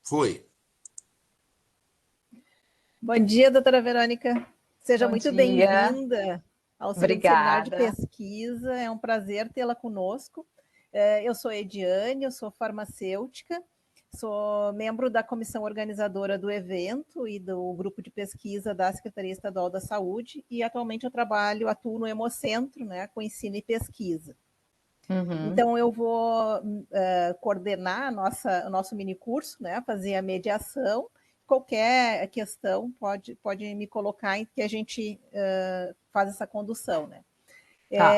Foi. Bom dia, doutora Verônica. Seja Bom muito dia. bem-vinda ao segundo seminário de Obrigada. pesquisa. É um prazer tê-la conosco. Eu sou Ediane, eu sou farmacêutica, sou membro da comissão organizadora do evento e do grupo de pesquisa da Secretaria Estadual da Saúde e atualmente eu atuo no Hemocentro, né, com ensino e pesquisa. Então, eu vou coordenar o nosso minicurso, né, fazer a mediação. Qualquer questão pode me colocar em que a gente faz essa condução, né? Tá.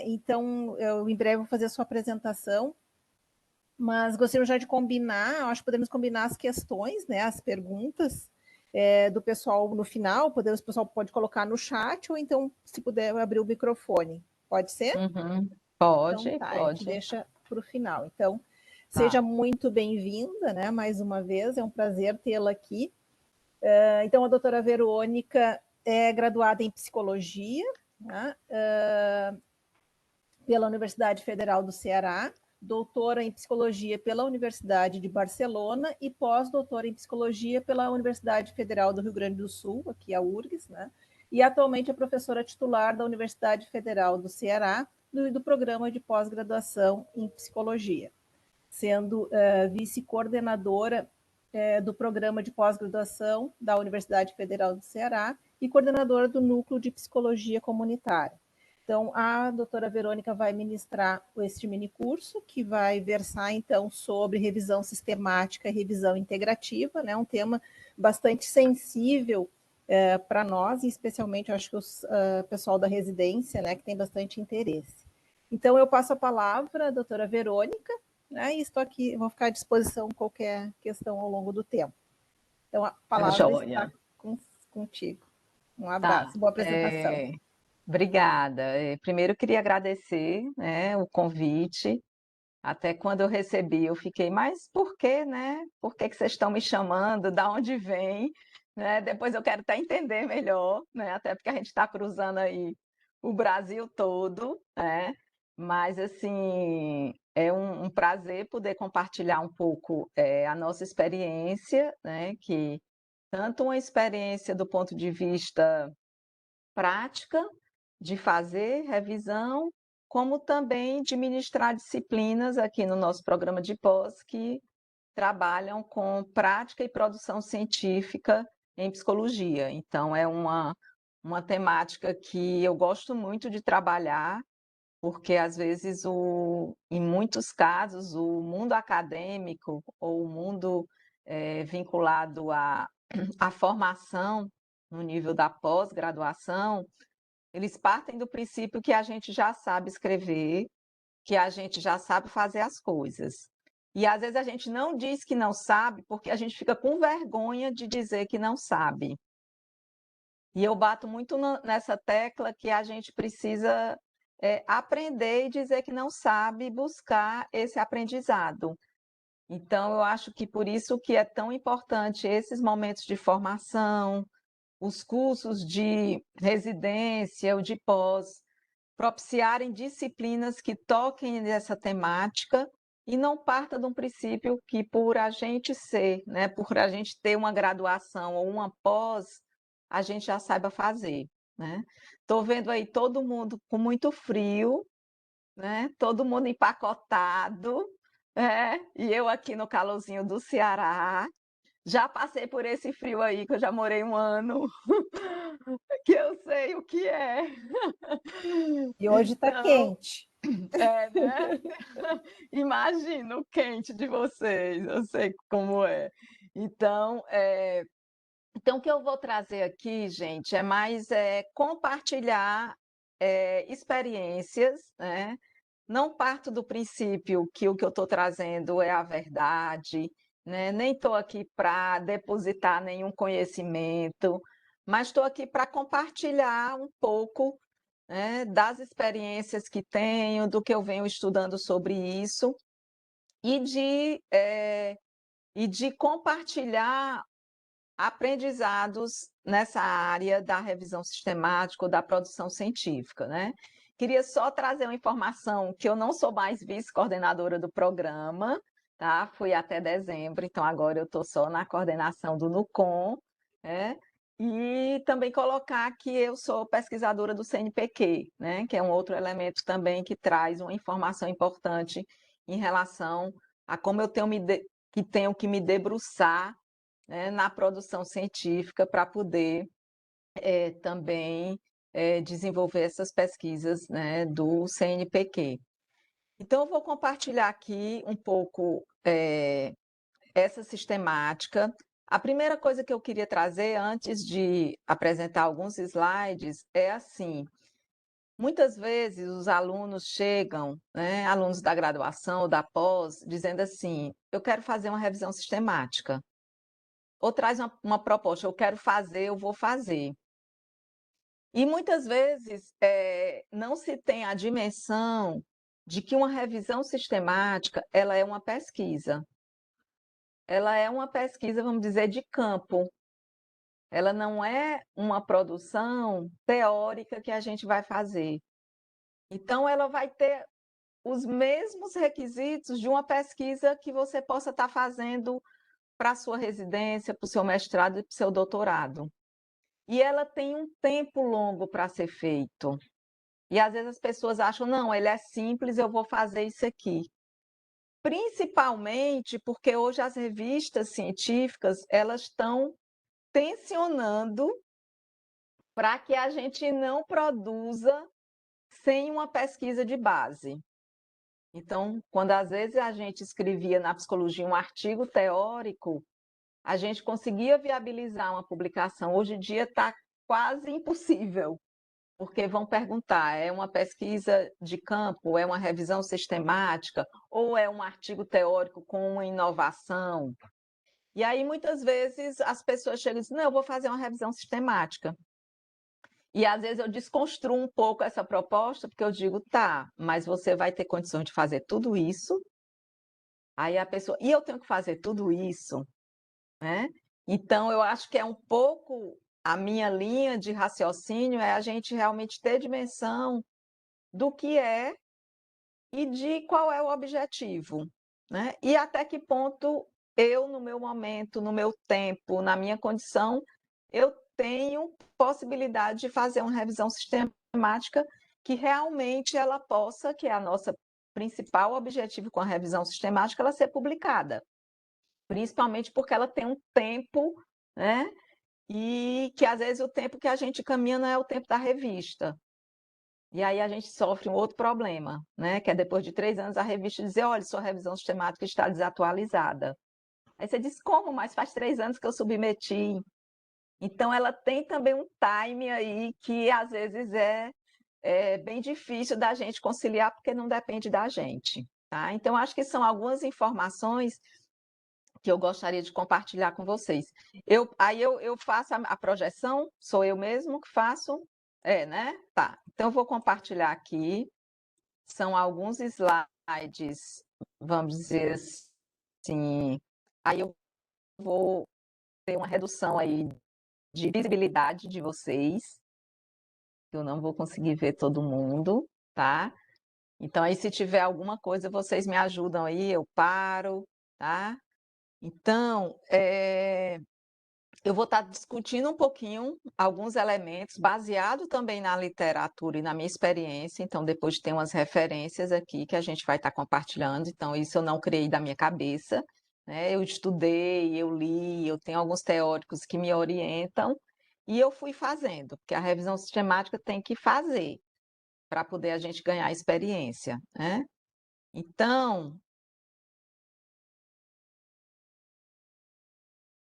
Então, eu em breve vou fazer a sua apresentação, mas gostaria já de combinar, acho que podemos combinar as questões, né, as perguntas do pessoal no final, o pessoal pode colocar no chat, ou então, se puder, abrir o microfone. Pode ser? Pode, Então, tá, pode. deixa para o final. Então, Tá. seja muito bem-vinda, né? Mais uma vez, é um prazer tê-la aqui. Então, a doutora Verônica é graduada em psicologia, né? Pela Universidade Federal do Ceará, doutora em psicologia pela Universidade de Barcelona e pós-doutora em psicologia pela Universidade Federal do Rio Grande do Sul, aqui a URGS, né? E atualmente é professora titular da Universidade Federal do Ceará, do programa de pós-graduação em psicologia, sendo vice-coordenadora do programa de pós-graduação da Universidade Federal do Ceará e coordenadora do núcleo de psicologia comunitária. Então, a doutora Verônica vai ministrar este minicurso, que vai versar, então, sobre revisão sistemática e revisão integrativa, né? Um tema bastante sensível para nós, e especialmente, eu acho que o pessoal da residência, né, que tem bastante interesse. Então, eu passo a palavra à doutora Verônica, né, e estou aqui, vou ficar à disposição qualquer questão ao longo do tempo. Então, a palavra está contigo. Um abraço, boa apresentação. Obrigada. Primeiro, eu queria agradecer, né, o convite. Até quando eu recebi, eu fiquei, mas por quê, né? Por que vocês estão me chamando? Da onde vem? Né? Depois eu quero até entender melhor, né? Até porque a gente está cruzando aí o Brasil todo, né? Mas, assim, é um prazer poder compartilhar um pouco a nossa experiência, né? Que tanto uma experiência do ponto de vista prática, de fazer revisão, como também de ministrar disciplinas aqui no nosso programa de pós que trabalham com prática e produção científica em psicologia. Então, é uma temática que eu gosto muito de trabalhar, porque, às vezes, em muitos casos, o mundo acadêmico ou o mundo vinculado à formação no nível da pós-graduação, eles partem do princípio que a gente já sabe escrever, que a gente já sabe fazer as coisas. E às vezes a gente não diz que não sabe porque a gente fica com vergonha de dizer que não sabe. E eu bato muito nessa tecla que a gente precisa aprender e dizer que não sabe e buscar esse aprendizado. Então, eu acho que por isso que é tão importante esses momentos de formação, os cursos de residência ou de pós, propiciarem disciplinas que toquem nessa temática e não parta de um princípio que por a gente ser, né, por a gente ter uma graduação ou uma pós, a gente já saiba fazer, né? Estou vendo aí todo mundo com muito frio, né? Todo mundo empacotado, e eu aqui no calorzinho do Ceará. Já passei por esse frio aí, que eu já morei 1 ano, que eu sei o que é. E hoje está Então, quente. né? Imagino o quente de vocês, eu sei como é. Então, o que eu vou trazer aqui, gente, é mais compartilhar experiências, né? Não parto do princípio que o que eu estou trazendo é a verdade, né? Nem estou aqui para depositar nenhum conhecimento, mas estou aqui para compartilhar um pouco, né, das experiências que tenho, do que eu venho estudando sobre isso, e de compartilhar aprendizados nessa área da revisão sistemática ou da produção científica, né? Queria só trazer uma informação que eu não sou mais vice-coordenadora do programa, tá? Fui até dezembro, então agora eu estou só na coordenação do NUCOM, né? E também colocar que eu sou pesquisadora do CNPq, né? Que é um outro elemento também que traz uma informação importante em relação a como eu tenho que me debruçar, né, na produção científica para poder também desenvolver essas pesquisas, né, do CNPq. Então, eu vou compartilhar aqui um pouco essa sistemática. A primeira coisa que eu queria trazer, antes de apresentar alguns slides, é assim: muitas vezes os alunos chegam, né, alunos da graduação ou da pós, dizendo assim: eu quero fazer uma revisão sistemática. Ou traz uma proposta: eu quero fazer, eu vou fazer. E muitas vezes não se tem a dimensão de que uma revisão sistemática ela é uma pesquisa. Ela é uma pesquisa, vamos dizer, de campo. Ela não é uma produção teórica que a gente vai fazer. Então, ela vai ter os mesmos requisitos de uma pesquisa que você possa estar fazendo para a sua residência, para o seu mestrado e para o seu doutorado. E ela tem um tempo longo para ser feito. E às vezes as pessoas acham, não, ele é simples, eu vou fazer isso aqui. Principalmente porque hoje as revistas científicas, elas estão tensionando para que a gente não produza sem uma pesquisa de base. Então, quando às vezes a gente escrevia na psicologia um artigo teórico, a gente conseguia viabilizar uma publicação. Hoje em dia está quase impossível, porque vão perguntar: é uma pesquisa de campo, é uma revisão sistemática, ou é um artigo teórico com uma inovação? E aí, muitas vezes, as pessoas chegam e dizem: não, eu vou fazer uma revisão sistemática. E às vezes eu desconstruo um pouco essa proposta, porque eu digo: tá, mas você vai ter condições de fazer tudo isso? Aí a pessoa: e eu tenho que fazer tudo isso? Né? Então, eu acho que é um pouco a minha linha de raciocínio, é a gente realmente ter dimensão do que é e de qual é o objetivo, né? E até que ponto eu, no meu momento, no meu tempo, na minha condição, eu tenho possibilidade de fazer uma revisão sistemática que realmente ela possa, que é a nossa principal objetivo com a revisão sistemática, ela ser publicada, principalmente porque ela tem um tempo, né? E que às vezes o tempo que a gente caminha não é o tempo da revista. E aí a gente sofre um outro problema, né? Que é depois de 3 anos a revista dizer: olha, sua revisão sistemática está desatualizada. Aí você diz: como? Mas faz 3 anos que eu submeti. Então ela tem também um time aí que às vezes é bem difícil da gente conciliar, porque não depende da gente. Tá? Então, acho que são algumas informações que eu gostaria de compartilhar com vocês. Aí eu faço a projeção, sou eu mesmo que faço? É, né? Tá. Então, eu vou compartilhar aqui. São alguns slides, vamos dizer assim. Aí eu vou ter uma redução aí de visibilidade de vocês. Eu não vou conseguir ver todo mundo, tá? Então, aí, se tiver alguma coisa, vocês me ajudam aí, eu paro, tá? Então, eu vou estar discutindo um pouquinho alguns elementos, baseado também na literatura e na minha experiência. Então, depois tem umas referências aqui que a gente vai estar compartilhando. Então, isso eu não criei da minha cabeça, né? Eu estudei, eu li, eu tenho alguns teóricos que me orientam e eu fui fazendo, porque a revisão sistemática tem que fazer para poder a gente ganhar experiência, né? Então,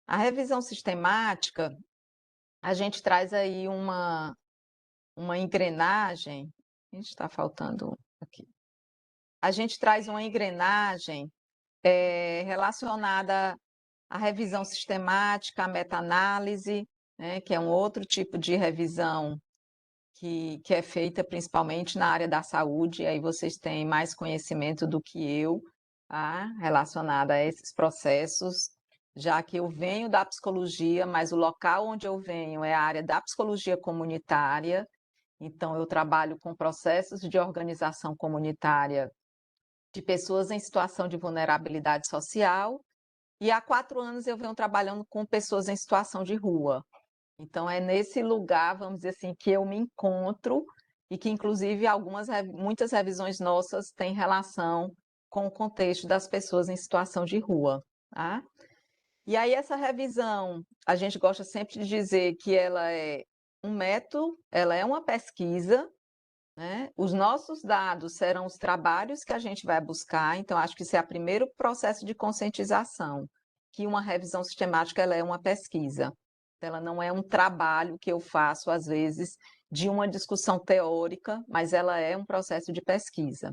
a revisão sistemática, a gente traz aí uma engrenagem. A gente está faltando aqui. A gente traz uma engrenagem relacionada à revisão sistemática, à meta-análise, né, que é um outro tipo de revisão que é feita principalmente na área da saúde. Aí vocês têm mais conhecimento do que eu, tá, relacionada a esses processos, já que eu venho da psicologia, mas o local onde eu venho é a área da psicologia comunitária. Então, eu trabalho com processos de organização comunitária de pessoas em situação de vulnerabilidade social, e há 4 anos eu venho trabalhando com pessoas em situação de rua. Então é nesse lugar, vamos dizer assim, que eu me encontro e que inclusive muitas revisões nossas têm relação com o contexto das pessoas em situação de rua, tá? E aí essa revisão, a gente gosta sempre de dizer que ela é um método, ela é uma pesquisa, né? Os nossos dados serão os trabalhos que a gente vai buscar, então acho que esse é o primeiro processo de conscientização, que uma revisão sistemática ela é uma pesquisa. Ela não é um trabalho que eu faço, às vezes, de uma discussão teórica, mas ela é um processo de pesquisa.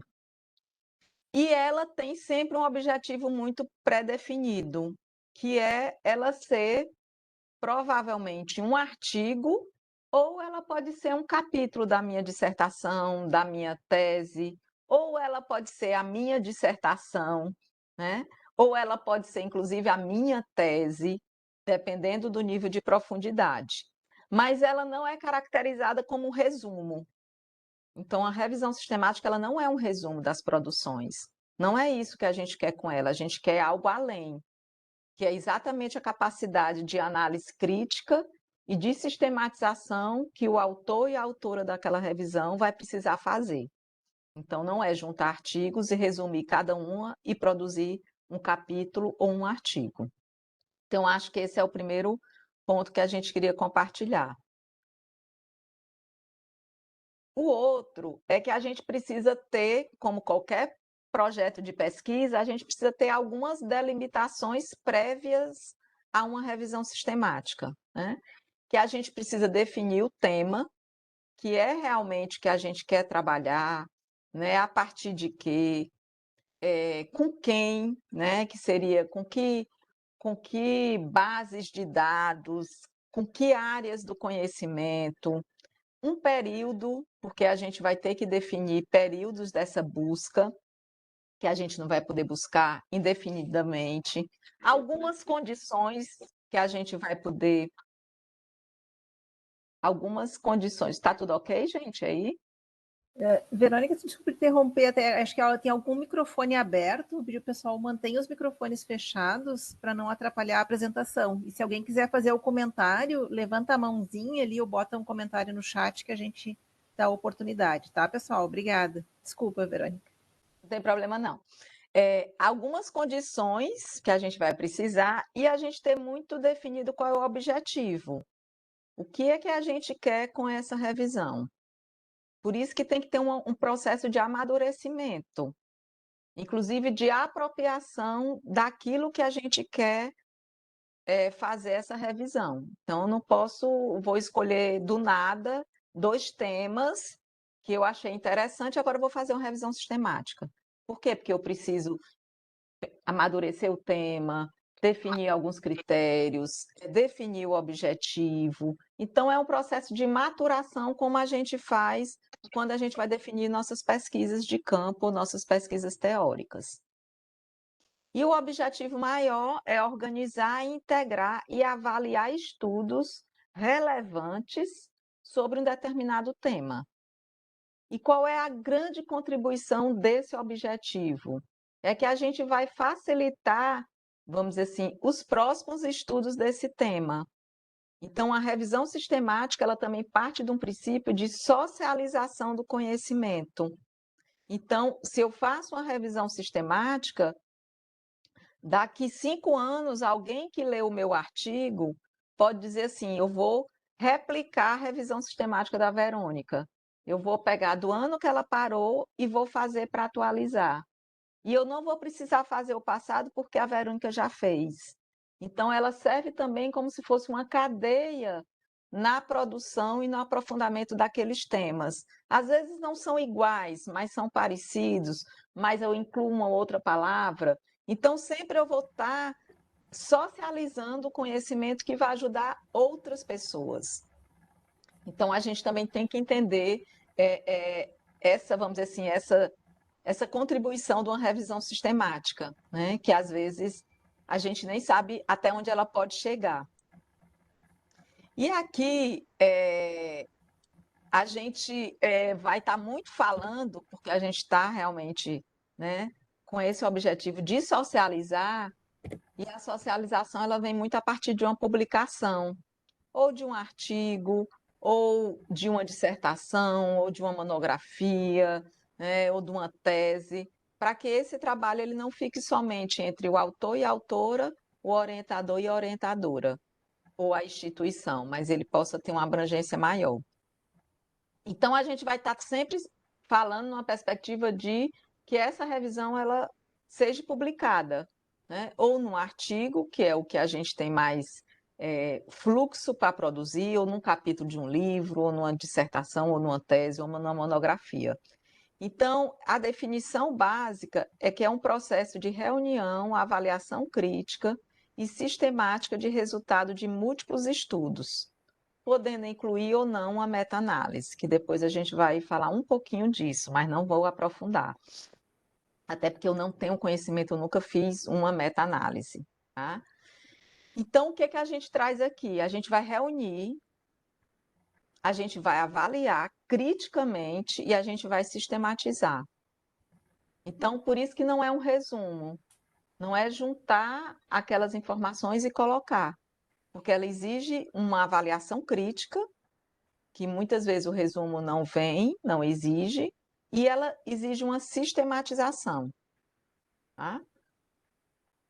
E ela tem sempre um objetivo muito pré-definido, que é ela ser provavelmente um artigo, ou ela pode ser um capítulo da minha dissertação, da minha tese, ou ela pode ser a minha dissertação, né? Ou ela pode ser, inclusive, a minha tese, dependendo do nível de profundidade. Mas ela não é caracterizada como um resumo. Então, a revisão sistemática ela não é um resumo das produções. Não é isso que a gente quer com ela, a gente quer algo além, que é exatamente a capacidade de análise crítica e de sistematização que o autor e a autora daquela revisão vai precisar fazer. Então, não é juntar artigos e resumir cada uma e produzir um capítulo ou um artigo. Então, acho que esse é o primeiro ponto que a gente queria compartilhar. O outro é que a gente precisa ter, como qualquer projeto de pesquisa, a gente precisa ter algumas delimitações prévias a uma revisão sistemática, né? Que a gente precisa definir o tema, que é realmente que a gente quer trabalhar, né? A partir de quê, com quem, né? Que seria com que bases de dados, com que áreas do conhecimento, um período, porque a gente vai ter que definir períodos dessa busca, que a gente não vai poder buscar indefinidamente, algumas condições que a gente vai poder. Algumas condições. Está tudo ok, gente? Aí? Verônica, desculpa interromper, até, acho que ela tem algum microfone aberto, pediu o pessoal mantenha os microfones fechados para não atrapalhar a apresentação. E se alguém quiser fazer o comentário, levanta a mãozinha ali ou bota um comentário no chat que a gente dá a oportunidade, tá, pessoal? Obrigada. Desculpa, Verônica. Não tem problema, não. Algumas condições que a gente vai precisar e a gente ter muito definido qual é o objetivo. O que é que a gente quer com essa revisão? Por isso que tem que ter um processo de amadurecimento, inclusive de apropriação daquilo que a gente quer fazer essa revisão. Então, eu não vou escolher do nada 2 temas que eu achei interessante, agora eu vou fazer uma revisão sistemática. Por quê? Porque eu preciso amadurecer o tema, definir alguns critérios, definir o objetivo. Então, é um processo de maturação, como a gente faz quando a gente vai definir nossas pesquisas de campo, nossas pesquisas teóricas. E o objetivo maior é organizar, integrar e avaliar estudos relevantes sobre um determinado tema. E qual é a grande contribuição desse objetivo? É que a gente vai facilitar, vamos dizer assim, os próximos estudos desse tema. Então, a revisão sistemática, ela também parte de um princípio de socialização do conhecimento. Então, se eu faço uma revisão sistemática, daqui 5 anos, alguém que lê o meu artigo pode dizer assim: eu vou replicar a revisão sistemática da Verônica. Eu vou pegar do ano que ela parou e vou fazer para atualizar. E eu não vou precisar fazer o passado porque a Verônica já fez. Então, ela serve também como se fosse uma cadeia na produção e no aprofundamento daqueles temas. Às vezes não são iguais, mas são parecidos, mas eu incluo uma outra palavra. Então, sempre eu vou estar socializando o conhecimento que vai ajudar outras pessoas. Então, a gente também tem que entender essa, vamos dizer assim, essa contribuição de uma revisão sistemática, né? Que às vezes a gente nem sabe até onde ela pode chegar. E aqui a gente vai estar muito falando, porque a gente está realmente, né, com esse objetivo de socializar, e a socialização ela vem muito a partir de uma publicação, ou de um artigo, ou de uma dissertação, ou de uma monografia, né, ou de uma tese, para que esse trabalho ele não fique somente entre o autor e a autora, o orientador e a orientadora, ou a instituição, mas ele possa ter uma abrangência maior. Então, a gente vai estar sempre falando numa perspectiva de que essa revisão ela seja publicada, né? Ou num artigo, que é o que a gente tem mais fluxo para produzir, ou num capítulo de um livro, ou numa dissertação, ou numa tese, ou numa monografia. Então, a definição básica é que é um processo de reunião, avaliação crítica e sistemática de resultado de múltiplos estudos, podendo incluir ou não a meta-análise, que depois a gente vai falar um pouquinho disso, mas não vou aprofundar. Até porque eu não tenho conhecimento, eu nunca fiz uma meta-análise, tá? Então, o que que a gente traz aqui? A gente vai reunir, a gente vai avaliar criticamente e a gente vai sistematizar. Então, por isso que não é um resumo, não é juntar aquelas informações e colocar, porque ela exige uma avaliação crítica, que muitas vezes o resumo não vem, não exige, e ela exige uma sistematização. Tá?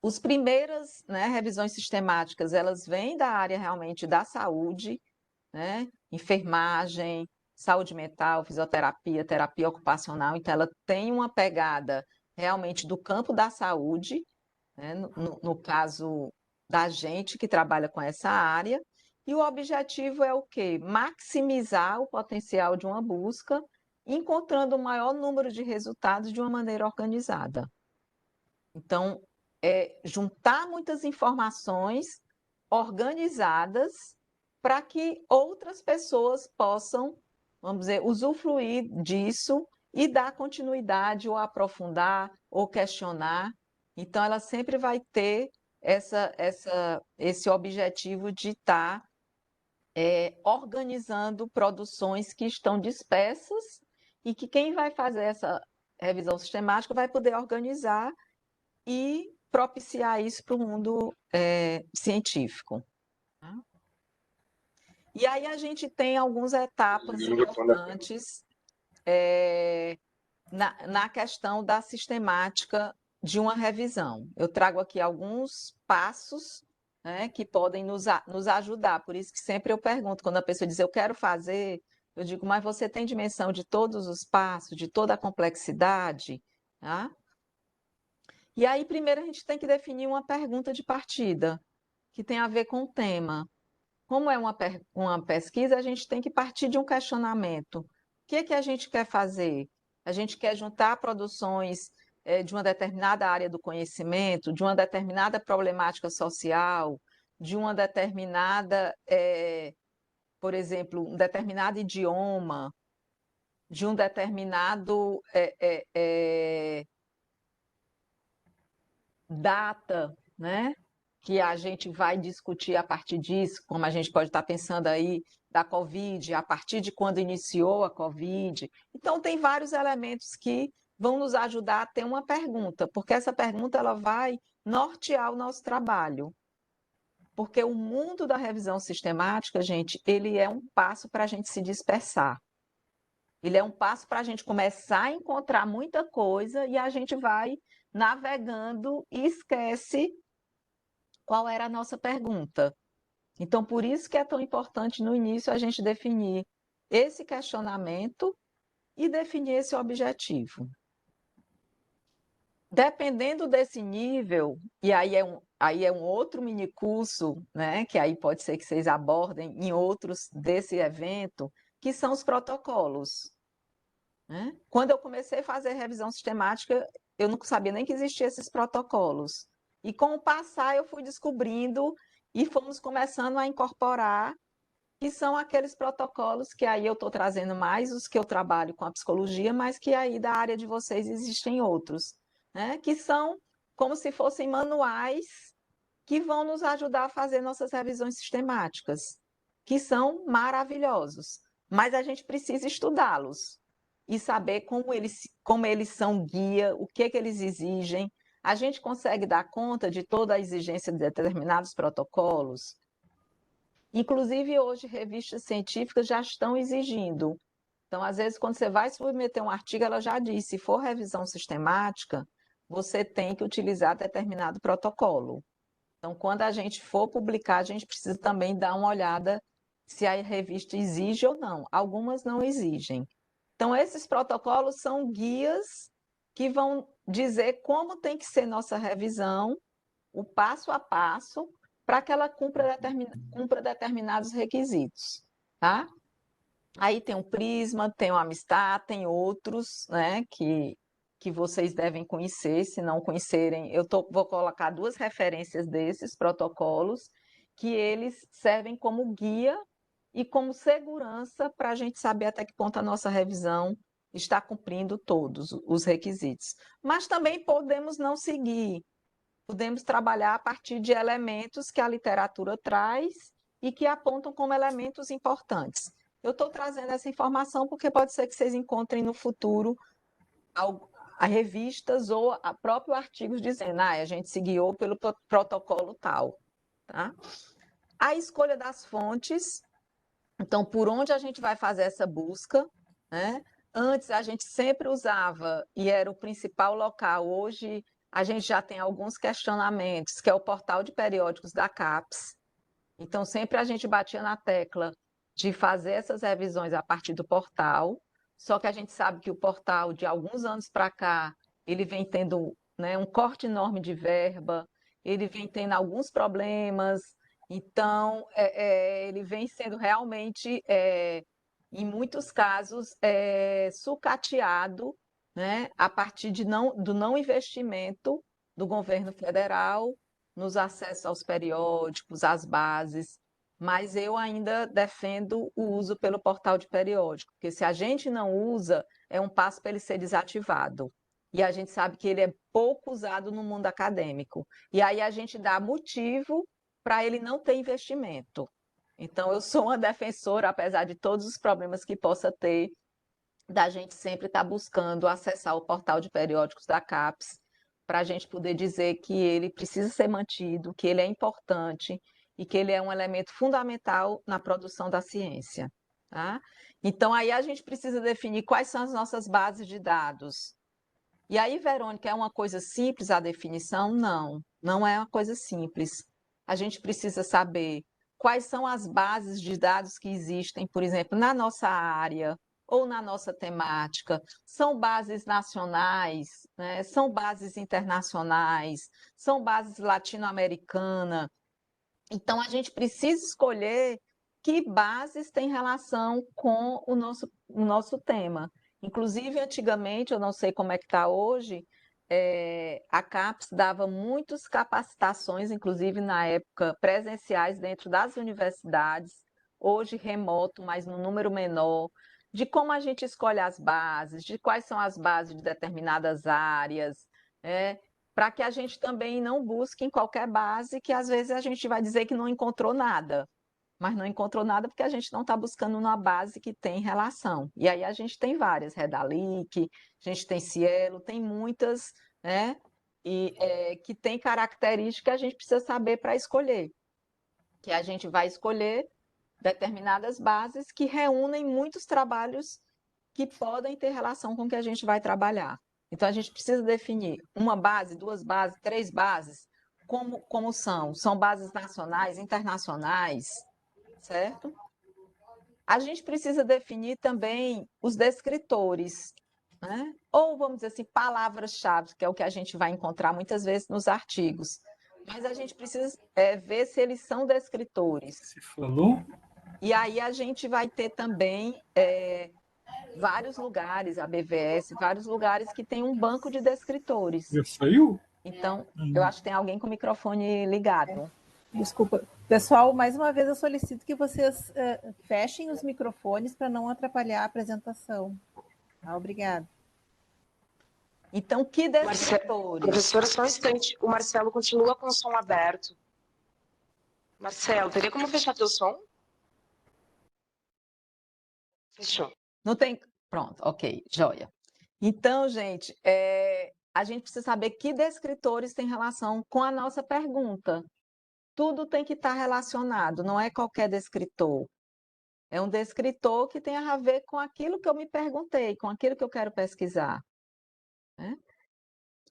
Os primeiras, né, revisões sistemáticas, elas vêm da área realmente da saúde, né, enfermagem, saúde mental, fisioterapia, terapia ocupacional, então ela tem uma pegada realmente do campo da saúde, né, no caso da gente que trabalha com essa área, e o objetivo é o quê? Maximizar o potencial de uma busca, encontrando o maior número de resultados de uma maneira organizada. Então, juntar muitas informações organizadas para que outras pessoas possam, vamos dizer, usufruir disso e dar continuidade ou aprofundar ou questionar. Então, ela sempre vai ter esse objetivo de estar organizando produções que estão dispersas e que quem vai fazer essa revisão sistemática vai poder organizar e propiciar isso para o mundo científico. Tá? E aí a gente tem algumas etapas importantes na questão da sistemática de uma revisão. Eu trago aqui alguns passos, né, que podem nos ajudar. Por isso que sempre eu pergunto, quando a pessoa diz eu quero fazer, eu digo, mas você tem dimensão de todos os passos, de toda a complexidade? Tá? E aí, primeiro, a gente tem que definir uma pergunta de partida, que tem a ver com o tema. Como é uma pesquisa, a gente tem que partir de um questionamento. O que é que a gente quer fazer? A gente quer juntar produções de uma determinada área do conhecimento, de uma determinada problemática social, de uma determinada, por exemplo, um determinado idioma, de um determinado data, né? Que a gente vai discutir a partir disso, como a gente pode estar pensando aí da Covid, a partir de quando iniciou a Covid. Então, tem vários elementos que vão nos ajudar a ter uma pergunta, porque essa pergunta ela vai nortear o nosso trabalho. Porque o mundo da revisão sistemática, gente, ele é um passo para a gente se dispersar. Ele é um passo para a gente começar a encontrar muita coisa e a gente vai navegando e esquece qual era a nossa pergunta. Então, por isso que é tão importante no início a gente definir esse questionamento e definir esse objetivo. Dependendo desse nível, e aí é um outro minicurso, né, que aí pode ser que vocês abordem em outros desse evento, que são os protocolos. Né? Quando eu comecei a fazer revisão sistemática, eu não sabia nem que existiam esses protocolos. E com o passar, eu fui descobrindo e fomos começando a incorporar, que são aqueles protocolos que aí eu estou trazendo mais os que eu trabalho com a psicologia, mas que aí da área de vocês existem outros, né? Que são como se fossem manuais que vão nos ajudar a fazer nossas revisões sistemáticas, que são maravilhosos, mas a gente precisa estudá-los. e saber como eles são guia, o que eles exigem. A gente consegue dar conta de toda a exigência de determinados protocolos? Inclusive, hoje, revistas científicas já estão exigindo. Então, às vezes, quando você vai submeter um artigo, ela já diz, se for revisão sistemática, você tem que utilizar determinado protocolo. Então, quando a gente for publicar, a gente precisa também dar uma olhada se a revista exige ou não. Algumas não exigem. Então, esses protocolos são guias que vão dizer como tem que ser nossa revisão, o passo a passo, para que ela cumpra determinados requisitos, tá? Aí tem o Prisma, tem o Amistad, tem outros, né, que vocês devem conhecer. Se não conhecerem, vou colocar duas referências desses protocolos, que eles servem como guia e como segurança para a gente saber até que ponto a nossa revisão está cumprindo todos os requisitos. Mas também podemos não seguir, podemos trabalhar a partir de elementos que a literatura traz e que apontam como elementos importantes. Eu estou trazendo essa informação porque pode ser que vocês encontrem no futuro a revistas ou a próprio artigos dizendo, a gente se guiou pelo protocolo tal. Tá? A escolha das fontes, então, por onde a gente vai fazer essa busca, né? Antes a gente sempre usava, e era o principal local, hoje a gente já tem alguns questionamentos, que é o portal de periódicos da CAPES. Então, sempre a gente batia na tecla de fazer essas revisões a partir do portal, só que a gente sabe que o portal, de alguns anos para cá, ele vem tendo, né, um corte enorme de verba, ele vem tendo alguns problemas, então ele vem sendo realmente, em muitos casos, sucateado, né, a partir do não investimento do governo federal nos acessos aos periódicos, às bases, mas eu ainda defendo o uso pelo portal de periódico, porque se a gente não usa, é um passo para ele ser desativado. E a gente sabe que ele é pouco usado no mundo acadêmico. E aí a gente dá motivo para ele não ter investimento. Então, eu sou uma defensora, apesar de todos os problemas que possa ter, da gente sempre estar buscando acessar o portal de periódicos da CAPES, para a gente poder dizer que ele precisa ser mantido, que ele é importante e que ele é um elemento fundamental na produção da ciência. Tá? Então, aí a gente precisa definir quais são as nossas bases de dados. E aí, Verônica, é uma coisa simples a definição? Não, não é uma coisa simples. A gente precisa saber quais são as bases de dados que existem, por exemplo, na nossa área ou na nossa temática. São bases nacionais, né? São bases internacionais, são bases latino-americanas. Então, a gente precisa escolher que bases têm relação com o nosso tema. Inclusive, antigamente, eu não sei como é que está hoje, a CAPES dava muitas capacitações, inclusive na época presenciais, dentro das universidades, hoje remoto, mas no número menor, de como a gente escolhe as bases, de quais são as bases de determinadas áreas, né? Para que a gente também não busque em qualquer base, que às vezes a gente vai dizer que não encontrou nada, mas não encontrou nada porque a gente não está buscando uma base que tem relação. E aí a gente tem várias, Redalic, a gente tem Cielo, tem muitas, né? E que tem características que a gente precisa saber para escolher. Que a gente vai escolher determinadas bases que reúnem muitos trabalhos que podem ter relação com o que a gente vai trabalhar. Então, a gente precisa definir uma base, duas bases, três bases, como são? São bases nacionais, internacionais, certo? A gente precisa definir também os descritores, né? Ou, vamos dizer assim, palavras-chave, que é o que a gente vai encontrar muitas vezes nos artigos. Mas a gente precisa ver se eles são descritores. Você falou? E aí a gente vai ter também vários lugares, a BVS, vários lugares que tem um banco de descritores. Já saiu? Então, eu acho que tem alguém com o microfone ligado. Desculpa. Pessoal, mais uma vez eu solicito que vocês fechem os microfones para não atrapalhar a apresentação. Obrigada. Então, que descritores? Professora, só um instante. O Marcelo continua com o som aberto. Marcelo, teria como fechar teu som? Fechou. Não tem, Pronto, ok, joia. Então, gente, a gente precisa saber que descritores têm relação com a nossa pergunta. Tudo tem que estar relacionado, não é qualquer descritor. É um descritor que tem a ver com aquilo que eu me perguntei, com aquilo que eu quero pesquisar, né?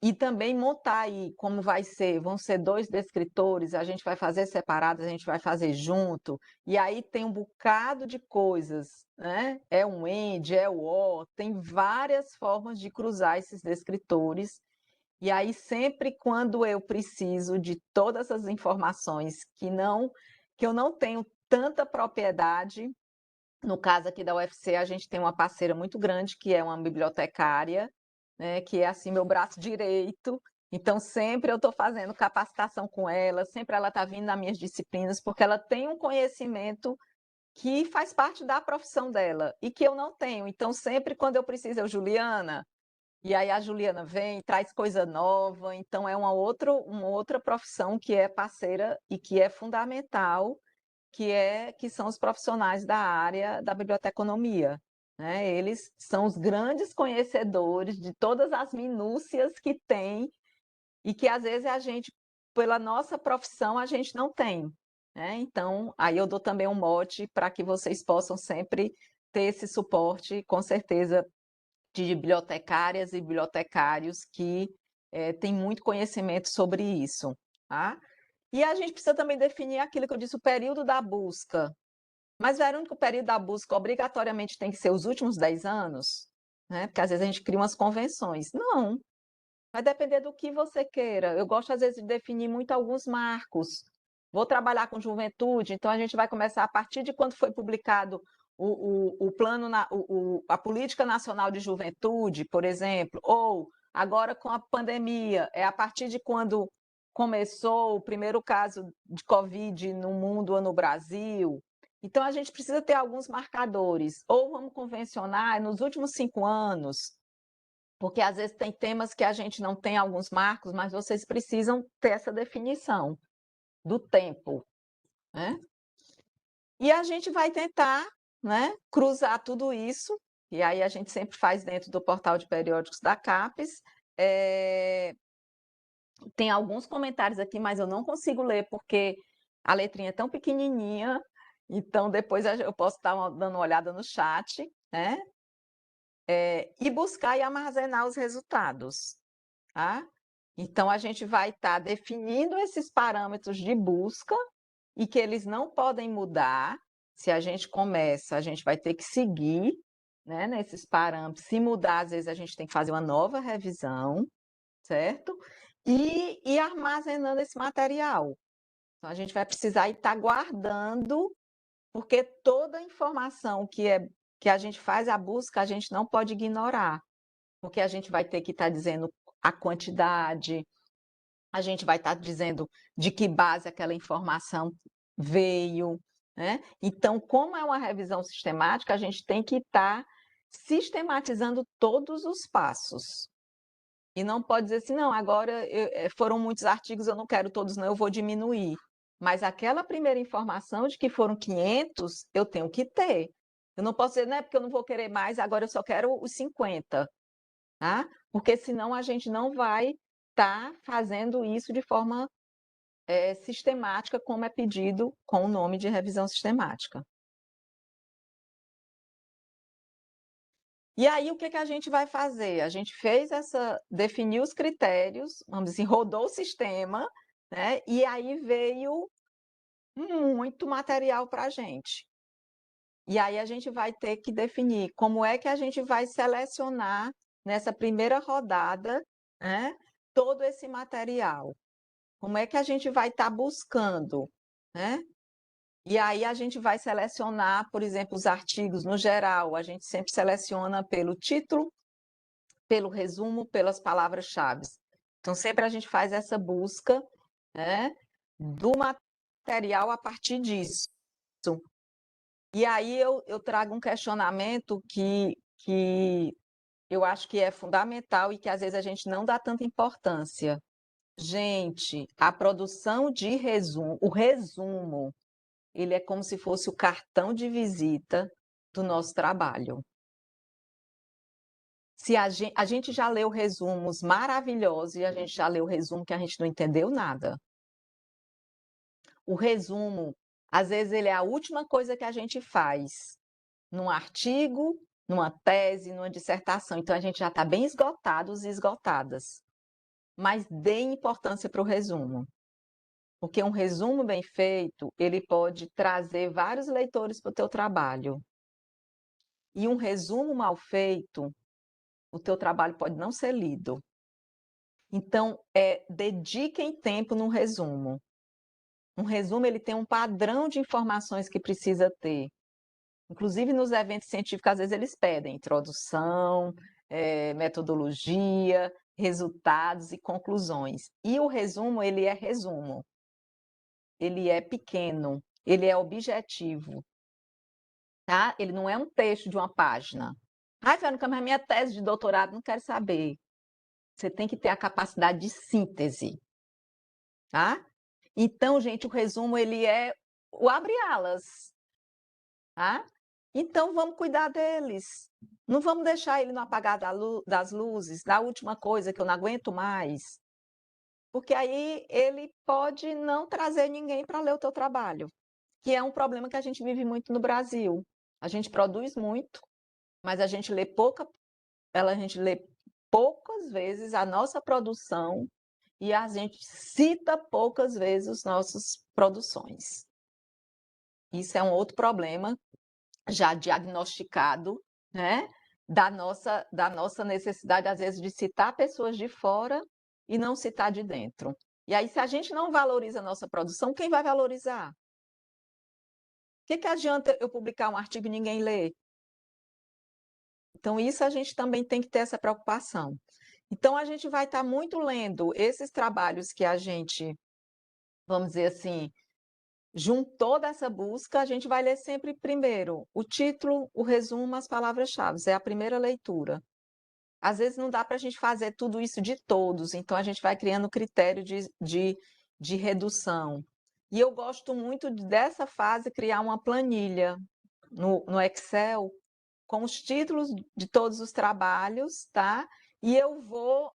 E também montar aí como vai ser, vão ser 2 descritores, a gente vai fazer separados, a gente vai fazer junto, e aí tem um bocado de coisas, né? É um AND, é o OR, tem várias formas de cruzar esses descritores, e aí sempre quando eu preciso de todas as informações que eu não tenho tanta propriedade, no caso aqui da UFC, a gente tem uma parceira muito grande, que é uma bibliotecária, né, que é assim meu braço direito. Então, sempre eu estou fazendo capacitação com ela, sempre ela está vindo nas minhas disciplinas, porque ela tem um conhecimento que faz parte da profissão dela e que eu não tenho. Então, sempre quando eu preciso, Juliana, e aí a Juliana vem, traz coisa nova. Então, é uma outra profissão que é parceira e que é fundamental, que são os profissionais da área da biblioteconomia, né? Eles são os grandes conhecedores de todas as minúcias que tem e que às vezes a gente, pela nossa profissão, a gente não tem, né? Então, aí eu dou também um mote para que vocês possam sempre ter esse suporte, com certeza, de bibliotecárias e bibliotecários que têm muito conhecimento sobre isso, tá? E a gente precisa também definir aquilo que eu disse, o período da busca. Mas, Verônica, o período da busca obrigatoriamente tem que ser os últimos 10 anos? Né? Porque às vezes a gente cria umas convenções. Não, vai depender do que você queira. Eu gosto, às vezes, de definir muito alguns marcos. Vou trabalhar com juventude, então a gente vai começar a partir de quando foi publicado o plano, a Política Nacional de Juventude, por exemplo, ou agora com a pandemia, é a partir de quando começou o primeiro caso de Covid no mundo ou no Brasil. Então, a gente precisa ter alguns marcadores, ou vamos convencionar nos últimos 5 anos, porque às vezes tem temas que a gente não tem alguns marcos, mas vocês precisam ter essa definição do tempo, né? E a gente vai tentar, né, cruzar tudo isso, e aí a gente sempre faz dentro do portal de periódicos da CAPES. Tem alguns comentários aqui, mas eu não consigo ler porque a letrinha é tão pequenininha, então depois eu posso estar dando uma olhada no chat, né? E buscar e armazenar os resultados, tá? Então, a gente vai estar definindo esses parâmetros de busca e que eles não podem mudar. Se a gente começa, a gente vai ter que seguir, né, nesses parâmetros. Se mudar, às vezes a gente tem que fazer uma nova revisão, certo? E armazenando esse material. Então, a gente vai precisar estar guardando, porque toda informação que a gente faz a busca, a gente não pode ignorar, porque a gente vai ter que estar dizendo a quantidade, a gente vai estar dizendo de que base aquela informação veio, né? Então, como é uma revisão sistemática, a gente tem que estar sistematizando todos os passos. E não pode dizer assim, não, agora foram muitos artigos, eu não quero todos, não, eu vou diminuir. Mas aquela primeira informação de que foram 500, eu tenho que ter. Eu não posso dizer, não é porque eu não vou querer mais, agora eu só quero os 50, tá? Porque senão a gente não vai estar fazendo isso de forma sistemática, como é pedido com o nome de revisão sistemática. E aí, o que a gente vai fazer? A gente definiu os critérios, vamos dizer, rodou o sistema, né? E aí veio muito material para a gente. E aí a gente vai ter que definir como é que a gente vai selecionar nessa primeira rodada, né, todo esse material. Como é que a gente vai estar buscando, né? E aí a gente vai selecionar, por exemplo, os artigos no geral, a gente sempre seleciona pelo título, pelo resumo, pelas palavras-chave. Então, sempre a gente faz essa busca, né, do material a partir disso. E aí eu trago um questionamento que eu acho que é fundamental e que às vezes a gente não dá tanta importância. Gente, a produção de resumo, o resumo, ele é como se fosse o cartão de visita do nosso trabalho. Se a gente já leu resumos maravilhosos e a gente já leu resumo que a gente não entendeu nada. O resumo, às vezes, ele é a última coisa que a gente faz num artigo, numa tese, numa dissertação. Então, a gente já está bem esgotados e esgotadas. Mas dê importância para o resumo. Porque um resumo bem feito, ele pode trazer vários leitores para o teu trabalho. E um resumo mal feito, o teu trabalho pode não ser lido. Então, dediquem tempo no resumo. Um resumo, ele tem um padrão de informações que precisa ter. Inclusive, nos eventos científicos, às vezes, eles pedem introdução, metodologia, resultados e conclusões. E o resumo, ele é resumo. Ele é pequeno, ele é objetivo. Tá? Ele não é um texto de uma página. Ai, Verônica, mas minha tese de doutorado não quero saber. Você tem que ter a capacidade de síntese. Tá? Então, gente, o resumo, ele é o abre-alas. Tá? Então, vamos cuidar deles. Não vamos deixar ele no apagar das luzes, da última coisa que eu não aguento mais. Porque aí ele pode não trazer ninguém para ler o teu trabalho, que é um problema que a gente vive muito no Brasil. A gente produz muito, mas a gente lê poucas vezes a nossa produção e a gente cita poucas vezes as nossas produções. Isso é um outro problema já diagnosticado, né? Da nossa necessidade, às vezes, de citar pessoas de fora e não citar de dentro. E aí, se a gente não valoriza a nossa produção, quem vai valorizar? O que adianta eu publicar um artigo e ninguém lê? Então, isso a gente também tem que ter essa preocupação. Então, a gente vai estar muito lendo esses trabalhos que a gente, vamos dizer assim, juntou dessa busca, a gente vai ler sempre primeiro o título, o resumo, as palavras-chave. É a primeira leitura. Às vezes não dá para a gente fazer tudo isso de todos, então a gente vai criando critério de redução. E eu gosto muito dessa fase criar uma planilha no Excel com os títulos de todos os trabalhos, tá? E eu vou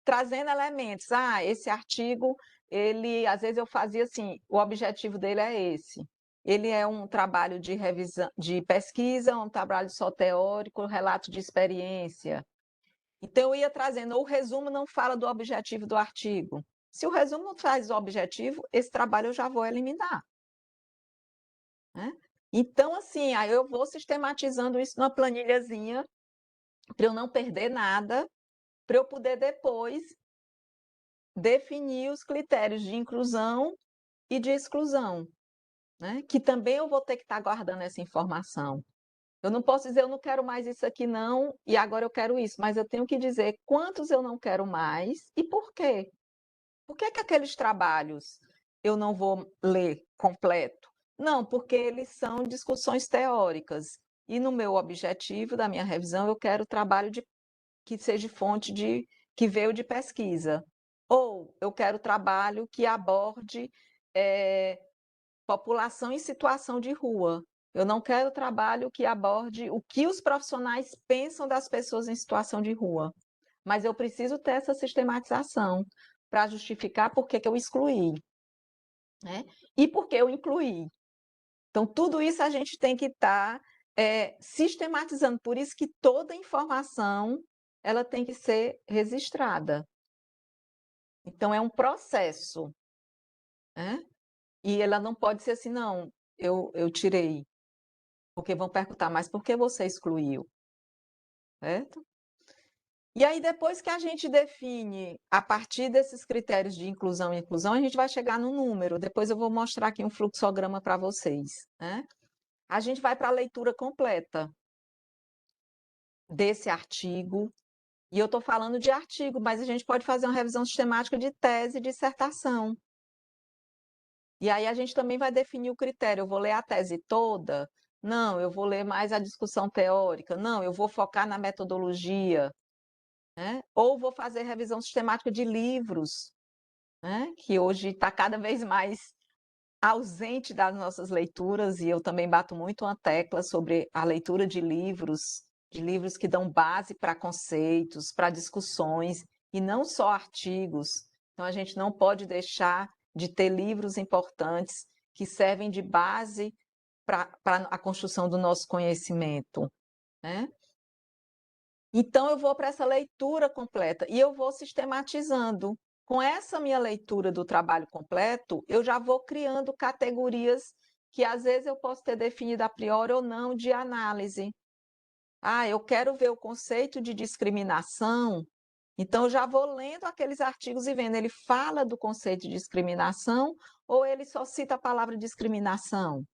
trazendo elementos. Ah, esse artigo, ele, às vezes eu fazia assim, o objetivo dele é esse. Ele é um trabalho de revisão, de pesquisa, um trabalho só teórico, relato de experiência. Então eu ia trazendo, o resumo não fala do objetivo do artigo. Se o resumo não traz o objetivo, esse trabalho eu já vou eliminar. Né? Então, assim, aí eu vou sistematizando isso numa planilhazinha para eu não perder nada, para eu poder depois definir os critérios de inclusão e de exclusão, né? Que também eu vou ter que estar guardando essa informação. Eu não posso dizer, eu não quero mais isso aqui não, e agora eu quero isso, mas eu tenho que dizer quantos eu não quero mais e por quê. Por que aqueles trabalhos eu não vou ler completo? Não, porque eles são discussões teóricas. E no meu objetivo da minha revisão, eu quero trabalho que seja fonte que veio de pesquisa. Ou eu quero trabalho que aborde população em situação de rua. Eu não quero trabalho que aborde o que os profissionais pensam das pessoas em situação de rua. Mas eu preciso ter essa sistematização para justificar por que eu excluí, né? E por que eu incluí. Então, tudo isso a gente tem que estar sistematizando. Por isso que toda informação ela tem que ser registrada. Então, é um processo, né? E ela não pode ser assim, não, eu tirei, porque vão perguntar, mas por que você excluiu? Certo? E aí, depois que a gente define, a partir desses critérios de inclusão e inclusão, a gente vai chegar no número. Depois eu vou mostrar aqui um fluxograma para vocês, né? A gente vai para a leitura completa desse artigo. E eu estou falando de artigo, mas a gente pode fazer uma revisão sistemática de tese e dissertação. E aí a gente também vai definir o critério. Eu vou ler a tese toda? Não, eu vou ler mais a discussão teórica. Não, eu vou focar na metodologia. Né? Ou vou fazer revisão sistemática de livros, né? Que hoje está cada vez mais ausente das nossas leituras, e eu também bato muito uma tecla sobre a leitura de livros, de livros que dão base para conceitos, para discussões, e não só artigos. Então, a gente não pode deixar de ter livros importantes que servem de base para a construção do nosso conhecimento, né? Então, eu vou para essa leitura completa e eu vou sistematizando. Com essa minha leitura do trabalho completo, eu já vou criando categorias que às vezes eu posso ter definido a priori ou não de análise. Ah, eu quero ver o conceito de discriminação, então eu já vou lendo aqueles artigos e vendo, ele fala do conceito de discriminação ou ele só cita a palavra discriminação?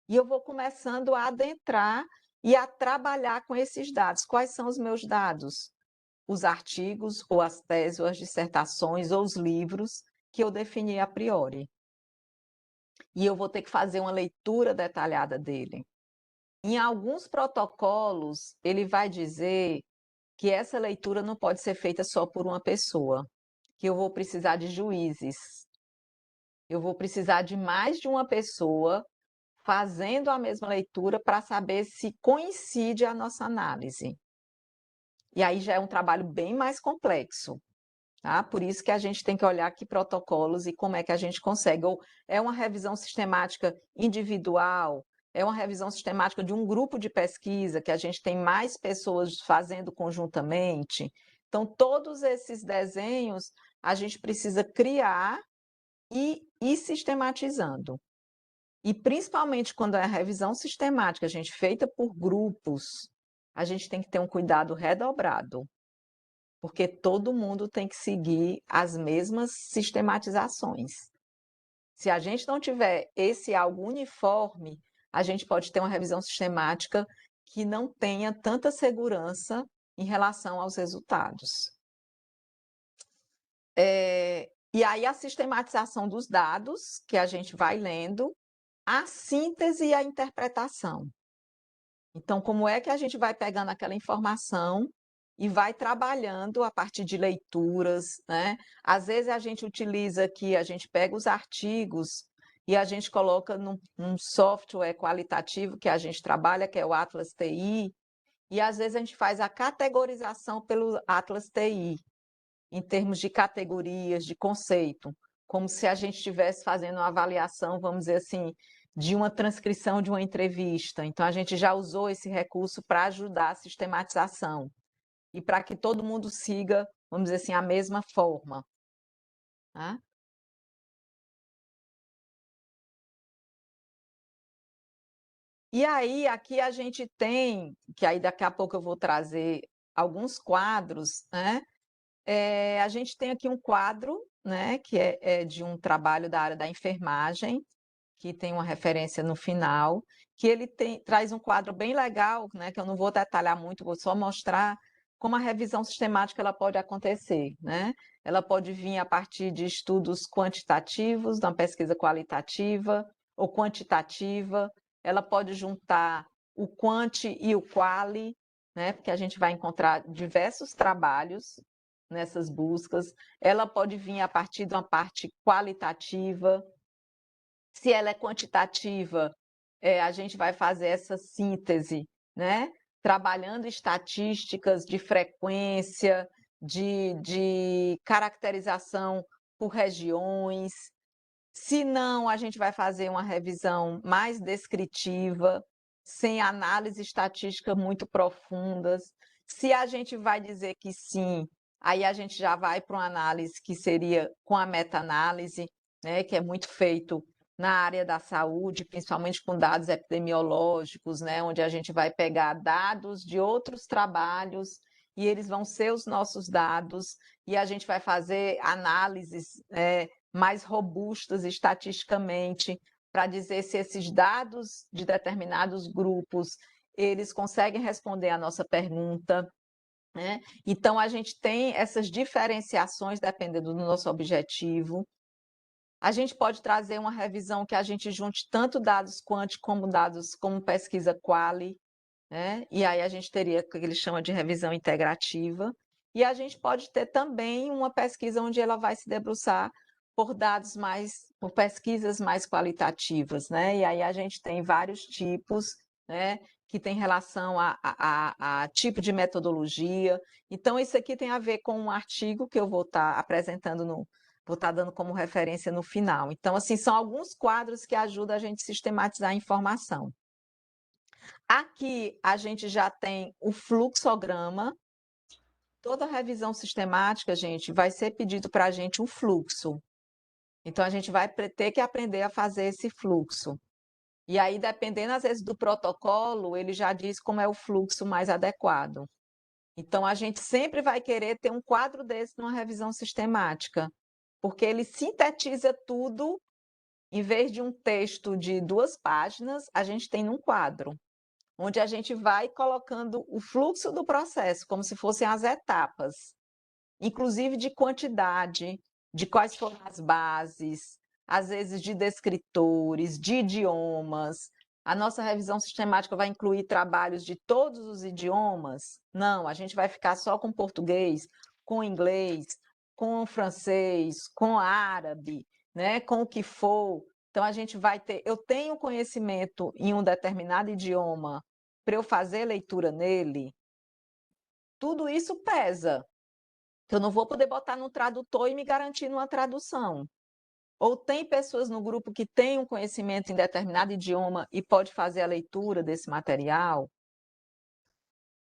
E eu vou começando a adentrar e a trabalhar com esses dados. Quais são os meus dados? Os artigos, ou as teses, ou as dissertações, ou os livros que eu defini a priori. E eu vou ter que fazer uma leitura detalhada dele. Em alguns protocolos, ele vai dizer que essa leitura não pode ser feita só por uma pessoa, que eu vou precisar de juízes. Eu vou precisar de mais de uma pessoa fazendo a mesma leitura para saber se coincide a nossa análise. E aí já é um trabalho bem mais complexo, tá? Por isso que a gente tem que olhar que protocolos e como é que a gente consegue. Ou é uma revisão sistemática individual, é uma revisão sistemática de um grupo de pesquisa, que a gente tem mais pessoas fazendo conjuntamente. Então, todos esses desenhos a gente precisa criar e ir sistematizando. E principalmente quando é a revisão sistemática, a gente feita por grupos, a gente tem que ter um cuidado redobrado, porque todo mundo tem que seguir as mesmas sistematizações. Se a gente não tiver esse algo uniforme, a gente pode ter uma revisão sistemática que não tenha tanta segurança em relação aos resultados. E aí a sistematização dos dados, que a gente vai lendo, a síntese e a interpretação. Então, como é que a gente vai pegando aquela informação e vai trabalhando a partir de leituras, né? Às vezes a gente utiliza aqui, a gente pega os artigos e a gente coloca num software qualitativo que a gente trabalha, que é o Atlas TI, e às vezes a gente faz a categorização pelo Atlas TI, em termos de categorias, de conceito, como se a gente estivesse fazendo uma avaliação, vamos dizer assim, de uma transcrição de uma entrevista. Então, a gente já usou esse recurso para ajudar a sistematização e para que todo mundo siga, vamos dizer assim, a mesma forma. Tá? E aí, aqui a gente tem, que aí daqui a pouco eu vou trazer alguns quadros, né? A gente tem aqui um quadro, né, que é de um trabalho da área da enfermagem, que tem uma referência no final, que ele traz um quadro bem legal, né, que eu não vou detalhar muito, vou só mostrar como a revisão sistemática ela pode acontecer, né? Ela pode vir a partir de estudos quantitativos, de uma pesquisa qualitativa ou quantitativa, ela pode juntar o quanti e o quali, né? Porque a gente vai encontrar diversos trabalhos nessas buscas, ela pode vir a partir de uma parte qualitativa. Se ela é quantitativa, a gente vai fazer essa síntese, né? Trabalhando estatísticas de frequência, de caracterização por regiões. Se não, a gente vai fazer uma revisão mais descritiva, sem análise estatística muito profundas. Se a gente vai dizer que sim, aí a gente já vai para uma análise que seria com a meta-análise, né, que é muito feito na área da saúde, principalmente com dados epidemiológicos, né, onde a gente vai pegar dados de outros trabalhos e eles vão ser os nossos dados e a gente vai fazer análises mais robustas estatisticamente para dizer se esses dados de determinados grupos eles conseguem responder a nossa pergunta, né? Então a gente tem essas diferenciações dependendo do nosso objetivo. A gente pode trazer uma revisão que a gente junte tanto dados quant como dados como pesquisa quali, né? E aí a gente teria o que ele chama de revisão integrativa. E a gente pode ter também uma pesquisa onde ela vai se debruçar por dados mais, por pesquisas mais qualitativas, né? E aí a gente tem vários tipos né, que tem relação a tipo de metodologia. Então, isso aqui tem a ver com um artigo que eu vou estar apresentando, vou estar dando como referência no final. Então, assim, são alguns quadros que ajudam a gente a sistematizar a informação. Aqui a gente já tem o fluxograma. Toda revisão sistemática, gente, vai ser pedido para a gente um fluxo. Então, a gente vai ter que aprender a fazer esse fluxo. E aí, dependendo, às vezes, do protocolo, ele já diz como é o fluxo mais adequado. Então, a gente sempre vai querer ter um quadro desse numa revisão sistemática, porque ele sintetiza tudo, em vez de um texto de 2 páginas, a gente tem num quadro, onde a gente vai colocando o fluxo do processo, como se fossem as etapas, inclusive de quantidade, de quais foram as bases, às vezes de descritores, de idiomas. A nossa revisão sistemática vai incluir trabalhos de todos os idiomas? Não, a gente vai ficar só com português, com inglês, com francês, com árabe, né, com o que for. Então, a gente vai ter. Eu tenho conhecimento em um determinado idioma para eu fazer leitura nele, tudo isso pesa. Eu não vou poder botar no tradutor e me garantir numa tradução. Ou tem pessoas no grupo que têm um conhecimento em determinado idioma e pode fazer a leitura desse material.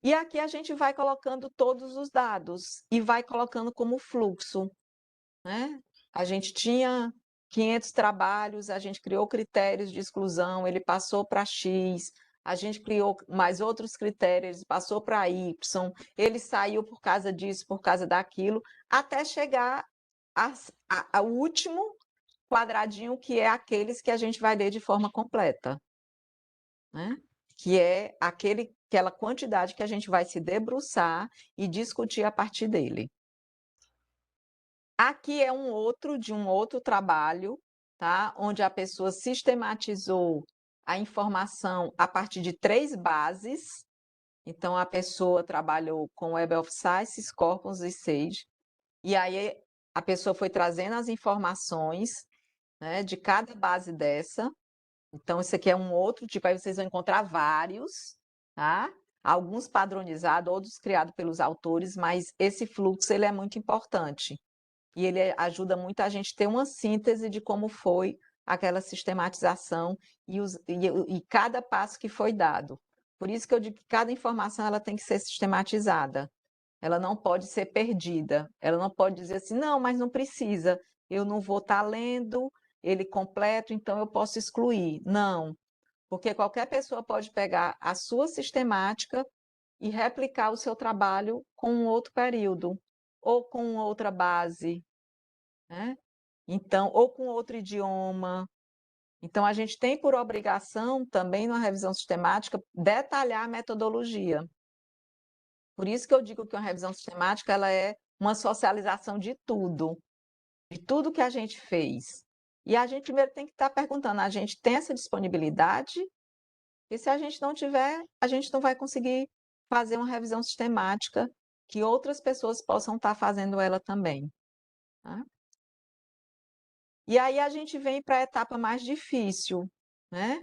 E aqui a gente vai colocando todos os dados e vai colocando como fluxo, né? A gente tinha 500 trabalhos, a gente criou critérios de exclusão, ele passou para X, a gente criou mais outros critérios, ele passou para Y, ele saiu por causa disso, por causa daquilo, até chegar ao último quadradinho, que é aqueles que a gente vai ler de forma completa, né? Que é aquela quantidade que a gente vai se debruçar e discutir a partir dele. Aqui é de um outro trabalho, tá? Onde a pessoa sistematizou a informação a partir de 3 bases. Então, a pessoa trabalhou com Web of Sciences, Corpus e Sage. E aí, a pessoa foi trazendo as informações, né, de cada base dessa. Então, isso aqui é um outro tipo, aí vocês vão encontrar vários, tá? Alguns padronizados, outros criados pelos autores, mas esse fluxo ele é muito importante. E ele ajuda muito a gente ter uma síntese de como foi aquela sistematização e cada passo que foi dado. Por isso que eu digo que cada informação ela tem que ser sistematizada. Ela não pode ser perdida. Ela não pode dizer assim, não, mas não precisa. Eu não vou estar lendo ele completo, então eu posso excluir. Não, porque qualquer pessoa pode pegar a sua sistemática e replicar o seu trabalho com um outro período, ou com outra base, né? Então, ou com outro idioma. Então, a gente tem por obrigação também, numa revisão sistemática, detalhar a metodologia. Por isso que eu digo que uma revisão sistemática ela é uma socialização de tudo que a gente fez. E a gente primeiro tem que estar perguntando, a gente tem essa disponibilidade? E se a gente não tiver, a gente não vai conseguir fazer uma revisão sistemática que outras pessoas possam estar fazendo ela também, tá? E aí a gente vem para a etapa mais difícil, né?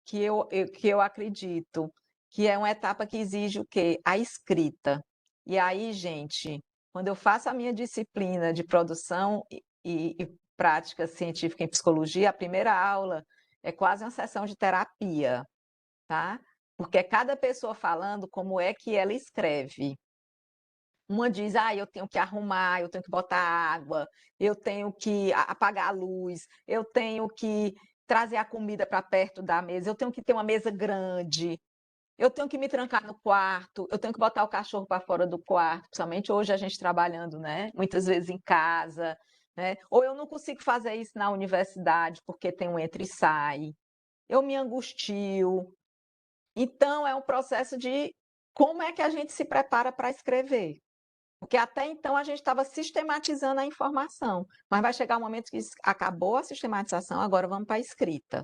Que eu acredito, que é uma etapa que exige o quê? A escrita. E aí, gente, quando eu faço a minha disciplina de produção e prática científica em psicologia, a primeira aula é quase uma sessão de terapia, tá? Porque é cada pessoa falando como é que ela escreve. Uma diz, eu tenho que arrumar, eu tenho que botar água, eu tenho que apagar a luz, eu tenho que trazer a comida para perto da mesa, eu tenho que ter uma mesa grande, eu tenho que me trancar no quarto, eu tenho que botar o cachorro para fora do quarto, principalmente hoje a gente trabalhando, né? Muitas vezes em casa, né? Ou eu não consigo fazer isso na universidade porque tem um entra e sai, eu me angustio. Então, é um processo de como é que a gente se prepara para escrever. Porque até então a gente estava sistematizando a informação, mas vai chegar um momento que acabou a sistematização, agora vamos para a escrita.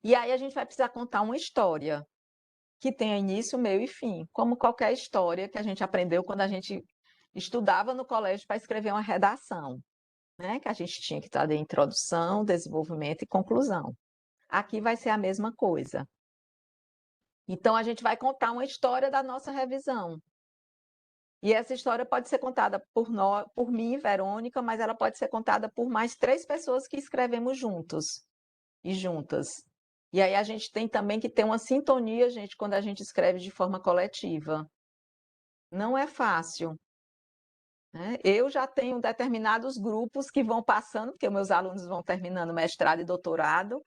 E aí a gente vai precisar contar uma história que tenha início, meio e fim, como qualquer história que a gente aprendeu quando a gente estudava no colégio para escrever uma redação, né? Que a gente tinha que trazer introdução, desenvolvimento e conclusão. Aqui vai ser a mesma coisa. Então, a gente vai contar uma história da nossa revisão. E essa história pode ser contada por mim, Verônica, mas ela pode ser contada por mais 3 pessoas que escrevemos juntos e juntas. E aí a gente tem também que ter uma sintonia, gente, quando a gente escreve de forma coletiva. Não é fácil, né? Eu já tenho determinados grupos que vão passando, porque meus alunos vão terminando mestrado e doutorado,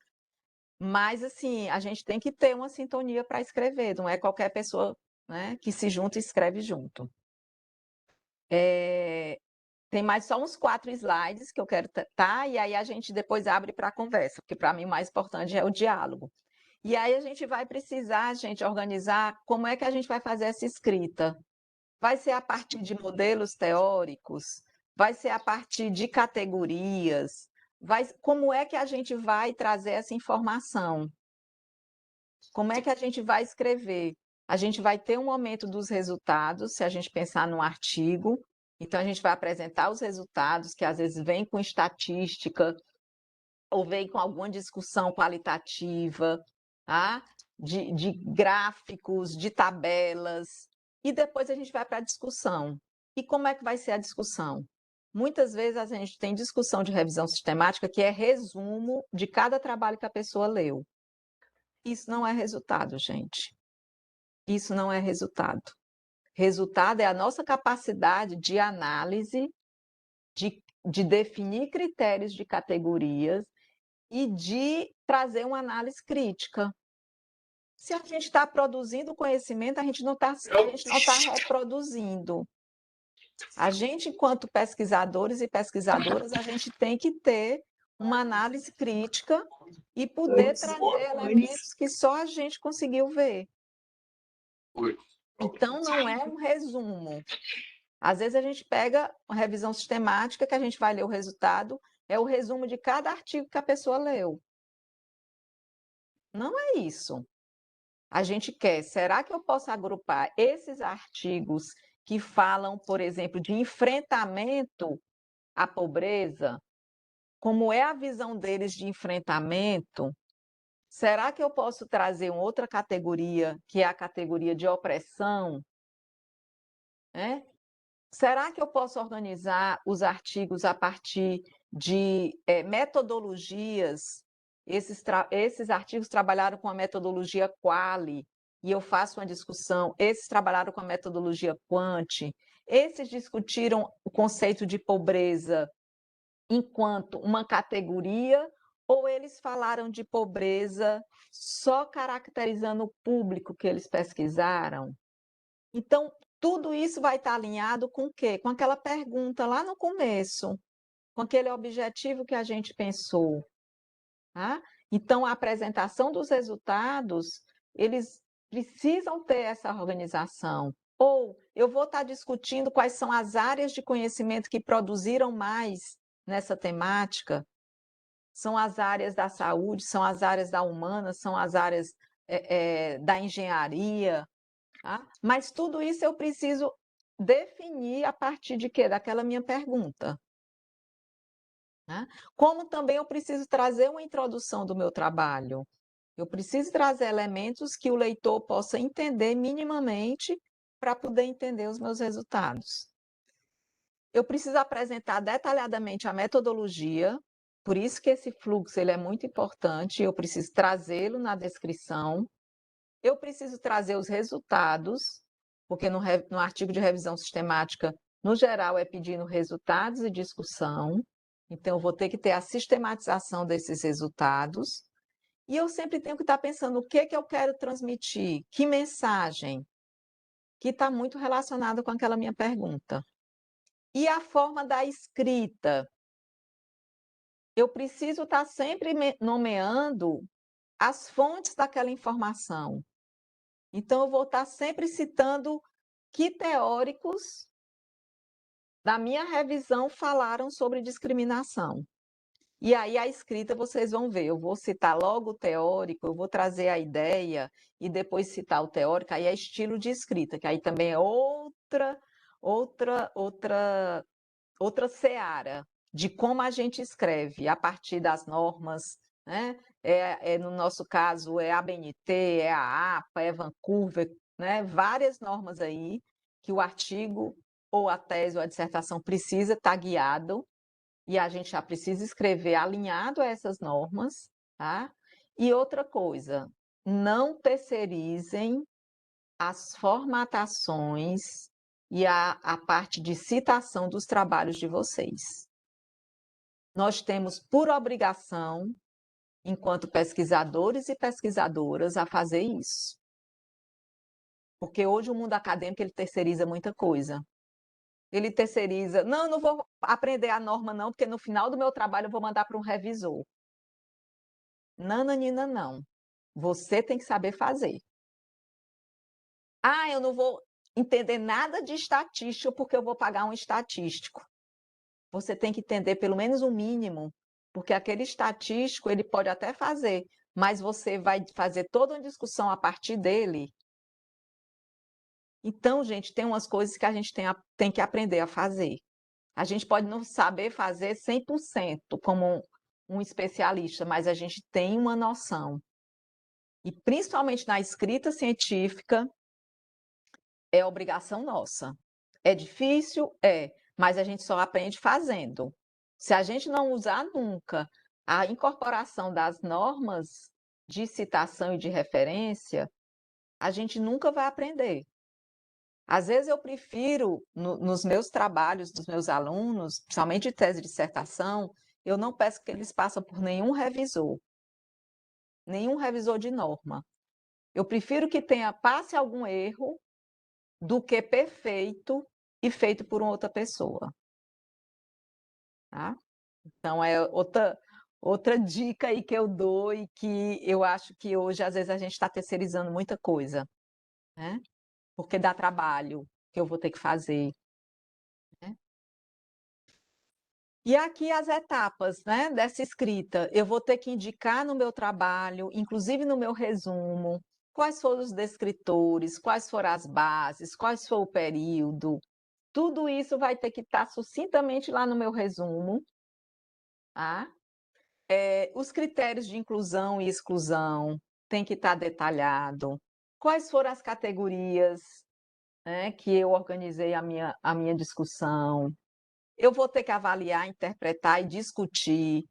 mas assim, a gente tem que ter uma sintonia para escrever, não é qualquer pessoa, né, que se junta e escreve junto. Tem mais só uns 4 slides que eu quero e aí a gente depois abre para a conversa, porque para mim o mais importante é o diálogo. E aí a gente vai precisar, gente, organizar como é que a gente vai fazer essa escrita. Vai ser a partir de modelos teóricos? Vai ser a partir de categorias? Como é que a gente vai trazer essa informação? Como é que a gente vai escrever? A gente vai ter um momento dos resultados, se a gente pensar num artigo, então a gente vai apresentar os resultados, que às vezes vem com estatística, ou vem com alguma discussão qualitativa, tá? De gráficos, de tabelas, e depois a gente vai para a discussão. E como é que vai ser a discussão? Muitas vezes a gente tem discussão de revisão sistemática que é resumo de cada trabalho que a pessoa leu. Isso não é resultado, gente. Isso não é resultado. Resultado é a nossa capacidade de análise, de definir critérios de categorias e de trazer uma análise crítica. Se a gente está produzindo conhecimento, a gente não está reproduzindo. A gente, enquanto pesquisadores e pesquisadoras, a gente tem que ter uma análise crítica e poder trazer elementos que só a gente conseguiu ver. Então, não é um resumo. Às vezes a gente pega uma revisão sistemática, que a gente vai ler o resultado, é o resumo de cada artigo que a pessoa leu. Não é isso. A gente quer, será que eu posso agrupar esses artigos que falam, por exemplo, de enfrentamento à pobreza? Como é a visão deles de enfrentamento? Será que eu posso trazer uma outra categoria, que é a categoria de opressão? Né? Será que eu posso organizar os artigos a partir de metodologias? Esses artigos trabalharam com a metodologia Quali, e eu faço uma discussão. Esses trabalharam com a metodologia Quant. Esses discutiram o conceito de pobreza enquanto uma categoria, ou eles falaram de pobreza só caracterizando o público que eles pesquisaram? Então, tudo isso vai estar alinhado com o quê? Com aquela pergunta lá no começo, com aquele objetivo que a gente pensou. Tá? Então, a apresentação dos resultados, eles precisam ter essa organização. Ou eu vou estar discutindo quais são as áreas de conhecimento que produziram mais nessa temática. São as áreas da saúde, são as áreas da humana, são as áreas da engenharia. Tá? Mas tudo isso eu preciso definir a partir de quê? Daquela minha pergunta. Né? Como também eu preciso trazer uma introdução do meu trabalho. Eu preciso trazer elementos que o leitor possa entender minimamente para poder entender os meus resultados. Eu preciso apresentar detalhadamente a metodologia, por isso que esse fluxo ele é muito importante, eu preciso trazê-lo na descrição. Eu preciso trazer os resultados, porque no artigo de revisão sistemática, no geral, é pedindo resultados e discussão. Então, eu vou ter que ter a sistematização desses resultados. E eu sempre tenho que estar pensando o que eu quero transmitir, que mensagem, que está muito relacionado com aquela minha pergunta. E a forma da escrita. Eu preciso estar sempre nomeando as fontes daquela informação. Então, eu vou estar sempre citando que teóricos da minha revisão falaram sobre discriminação. E aí, a escrita, vocês vão ver, eu vou citar logo o teórico, eu vou trazer a ideia e depois citar o teórico, aí é estilo de escrita, que aí também é outra seara de como a gente escreve, a partir das normas, né? No nosso caso, é a ABNT, é a APA, é Vancouver, né? Várias normas aí que o artigo ou a tese ou a dissertação precisa estar guiado e a gente já precisa escrever alinhado a essas normas, tá? E outra coisa, não terceirizem as formatações e a parte de citação dos trabalhos de vocês. Nós temos por obrigação, enquanto pesquisadores e pesquisadoras, a fazer isso. Porque hoje o mundo acadêmico ele terceiriza muita coisa. Ele terceiriza, não, eu não vou aprender a norma não, porque no final do meu trabalho eu vou mandar para um revisor. Nananina, não. Você tem que saber fazer. Ah, eu não vou entender nada de estatística porque eu vou pagar um estatístico. Você tem que entender pelo menos o mínimo, porque aquele estatístico ele pode até fazer, mas você vai fazer toda uma discussão a partir dele. Então, gente, tem umas coisas que a gente tem que aprender a fazer. A gente pode não saber fazer 100% como um especialista, mas a gente tem uma noção. E principalmente na escrita científica, é obrigação nossa. É difícil? É, mas a gente só aprende fazendo. Se a gente não usar nunca a incorporação das normas de citação e de referência, a gente nunca vai aprender. Às vezes eu prefiro, nos meus trabalhos dos meus alunos, principalmente de tese de dissertação, eu não peço que eles passem por nenhum revisor de norma. Eu prefiro que passe algum erro do que perfeito e feito por uma outra pessoa. Tá? Então, é outra dica aí que eu dou e que eu acho que hoje, às vezes, a gente está terceirizando muita coisa, né? Porque dá trabalho que eu vou ter que fazer. Né? E aqui as etapas, né, dessa escrita. Eu vou ter que indicar no meu trabalho, inclusive no meu resumo, quais foram os descritores, quais foram as bases, quais foi o período. Tudo isso vai ter que estar sucintamente lá no meu resumo. Tá? Os critérios de inclusão e exclusão tem que estar detalhado. Quais foram as categorias, né, que eu organizei a minha discussão? Eu vou ter que avaliar, interpretar e discutir.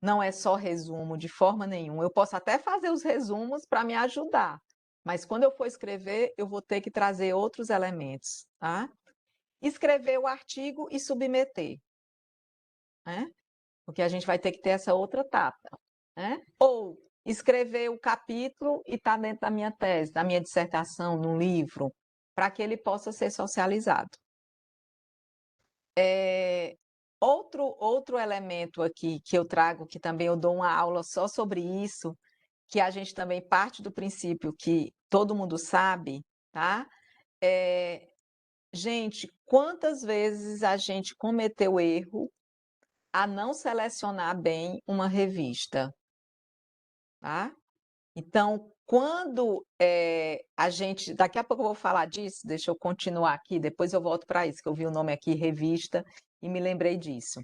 Não é só resumo, de forma nenhuma. Eu posso até fazer os resumos para me ajudar, mas quando eu for escrever, eu vou ter que trazer outros elementos. Tá? Escrever o artigo e submeter. Né? Porque a gente vai ter que ter essa outra etapa, né? Ou escrever o capítulo e estar dentro da minha tese, da minha dissertação, num livro, para que ele possa ser socializado. Outro elemento aqui que eu trago, que também eu dou uma aula só sobre isso, que a gente também parte do princípio que todo mundo sabe, tá? Gente, quantas vezes a gente cometeu erro a não selecionar bem uma revista, tá? Então, quando a gente... Daqui a pouco eu vou falar disso, deixa eu continuar aqui, depois eu volto para isso, que eu vi o nome aqui, revista, e me lembrei disso.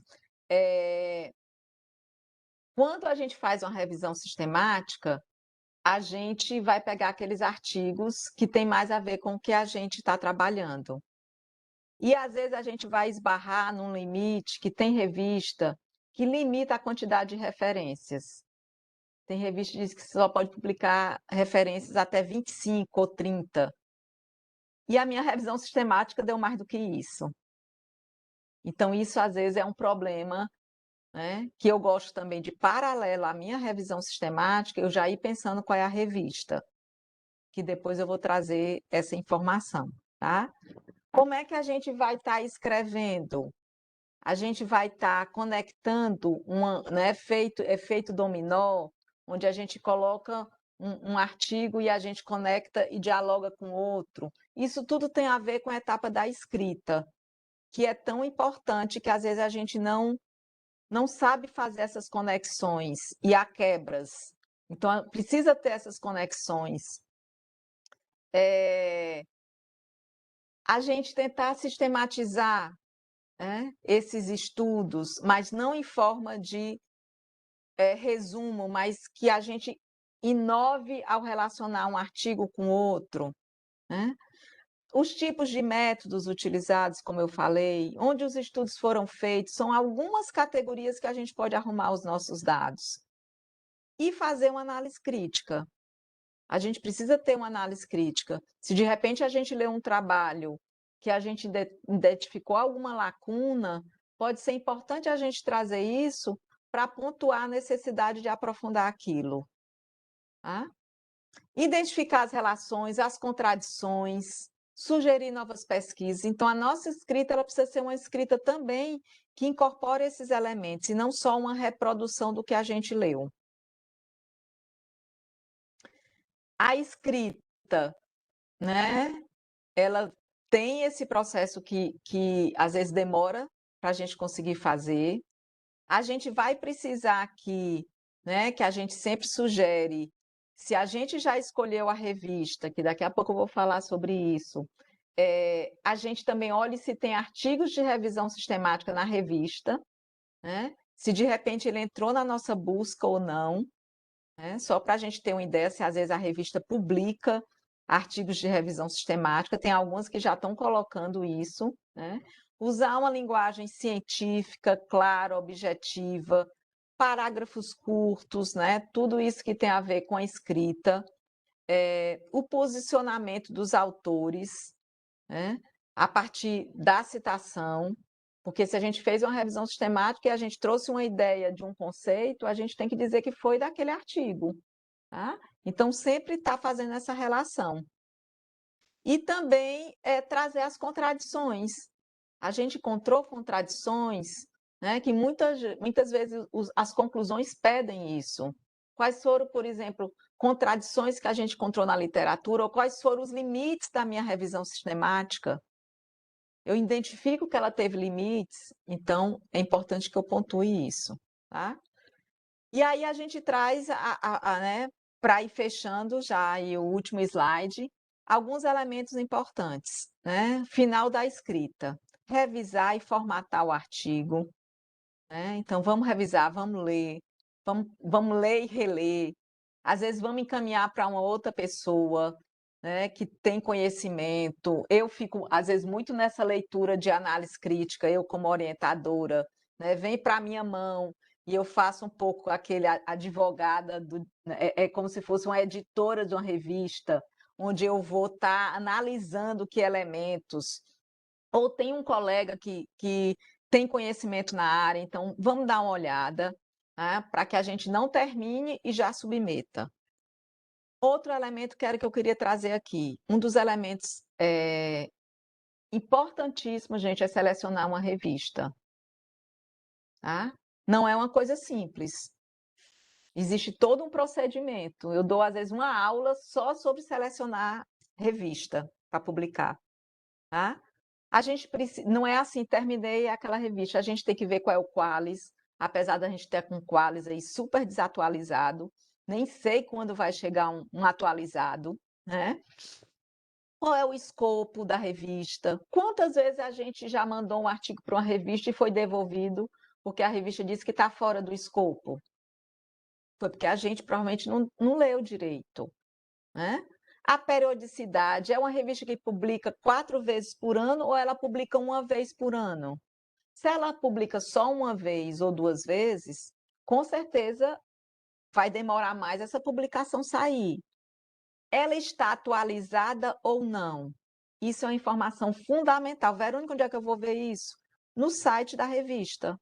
Quando a gente faz uma revisão sistemática, a gente vai pegar aqueles artigos que têm mais a ver com o que a gente está trabalhando. E, às vezes, a gente vai esbarrar num limite que tem revista que limita a quantidade de referências. Tem revista que diz que só pode publicar referências até 25 ou 30. E a minha revisão sistemática deu mais do que isso. Então, isso às vezes é um problema, né? Que eu gosto também de, paralelo à minha revisão sistemática, eu já ir pensando qual é a revista, que depois eu vou trazer essa informação. Tá? Como é que a gente vai estar escrevendo? A gente vai estar conectando né, efeito dominó, onde a gente coloca um artigo e a gente conecta e dialoga com outro. Isso tudo tem a ver com a etapa da escrita, que é tão importante que às vezes a gente não sabe fazer essas conexões e há quebras. Então, precisa ter essas conexões. A gente tentar sistematizar, né, esses estudos, mas não em forma de resumo, mas que a gente inove ao relacionar um artigo com outro, né? Os tipos de métodos utilizados, como eu falei, onde os estudos foram feitos, são algumas categorias que a gente pode arrumar os nossos dados. E fazer uma análise crítica. A gente precisa ter uma análise crítica. Se de repente a gente lê um trabalho que a gente identificou alguma lacuna, pode ser importante a gente trazer isso para pontuar a necessidade de aprofundar aquilo. Tá? Identificar as relações, as contradições, sugerir novas pesquisas. Então, a nossa escrita ela precisa ser uma escrita também que incorpore esses elementos, e não só uma reprodução do que a gente leu. A escrita, né, ela tem esse processo que às vezes demora para a gente conseguir fazer. A gente vai precisar aqui, né, que a gente sempre sugere, se a gente já escolheu a revista, que daqui a pouco eu vou falar sobre isso, a gente também olhe se tem artigos de revisão sistemática na revista, né? Se de repente ele entrou na nossa busca ou não, né? Só para a gente ter uma ideia, se às vezes a revista publica artigos de revisão sistemática, tem algumas que já estão colocando isso, né? Usar uma linguagem científica, clara, objetiva, parágrafos curtos, né? Tudo isso que tem a ver com a escrita, o posicionamento dos autores, né? A partir da citação, porque se a gente fez uma revisão sistemática e a gente trouxe uma ideia de um conceito, a gente tem que dizer que foi daquele artigo. Tá? Então, sempre está fazendo essa relação. E também trazer as contradições. A gente encontrou contradições, né, que muitas vezes as conclusões pedem isso. Quais foram, por exemplo, contradições que a gente encontrou na literatura, ou quais foram os limites da minha revisão sistemática? Eu identifico que ela teve limites, então é importante que eu pontue isso. Tá? E aí a gente traz, né, para ir fechando já aí o último slide, alguns elementos importantes, né? Final da escrita, revisar e formatar o artigo, né? Então vamos revisar, vamos ler e reler. Às vezes vamos encaminhar para uma outra pessoa, né, que tem conhecimento. Eu fico, às vezes, muito nessa leitura de análise crítica, eu como orientadora, né, vem para a minha mão e eu faço um pouco aquele advogada, é como se fosse uma editora de uma revista, onde eu vou estar analisando que elementos. Ou tem um colega que tem conhecimento na área, então vamos dar uma olhada, né, para que a gente não termine e já submeta. Outro elemento que eu queria trazer aqui, um dos elementos importantíssimos, gente, é selecionar uma revista. Tá? Não é uma coisa simples. Existe todo um procedimento. Eu dou, às vezes, uma aula só sobre selecionar revista para publicar. Tá? A gente não é assim, terminei aquela revista, a gente tem que ver qual é o Qualis, apesar da gente ter com o Qualis aí super desatualizado, nem sei quando vai chegar um atualizado, né? Qual é o escopo da revista? Quantas vezes a gente já mandou um artigo para uma revista e foi devolvido porque a revista disse que está fora do escopo? Foi porque a gente provavelmente não leu direito, né? A periodicidade é uma revista que publica 4 vezes por ano ou ela publica uma vez por ano? Se ela publica só uma vez ou 2 vezes, com certeza vai demorar mais essa publicação sair. Ela está atualizada ou não? Isso é uma informação fundamental. Verônica, onde é que eu vou ver isso? No site da revista.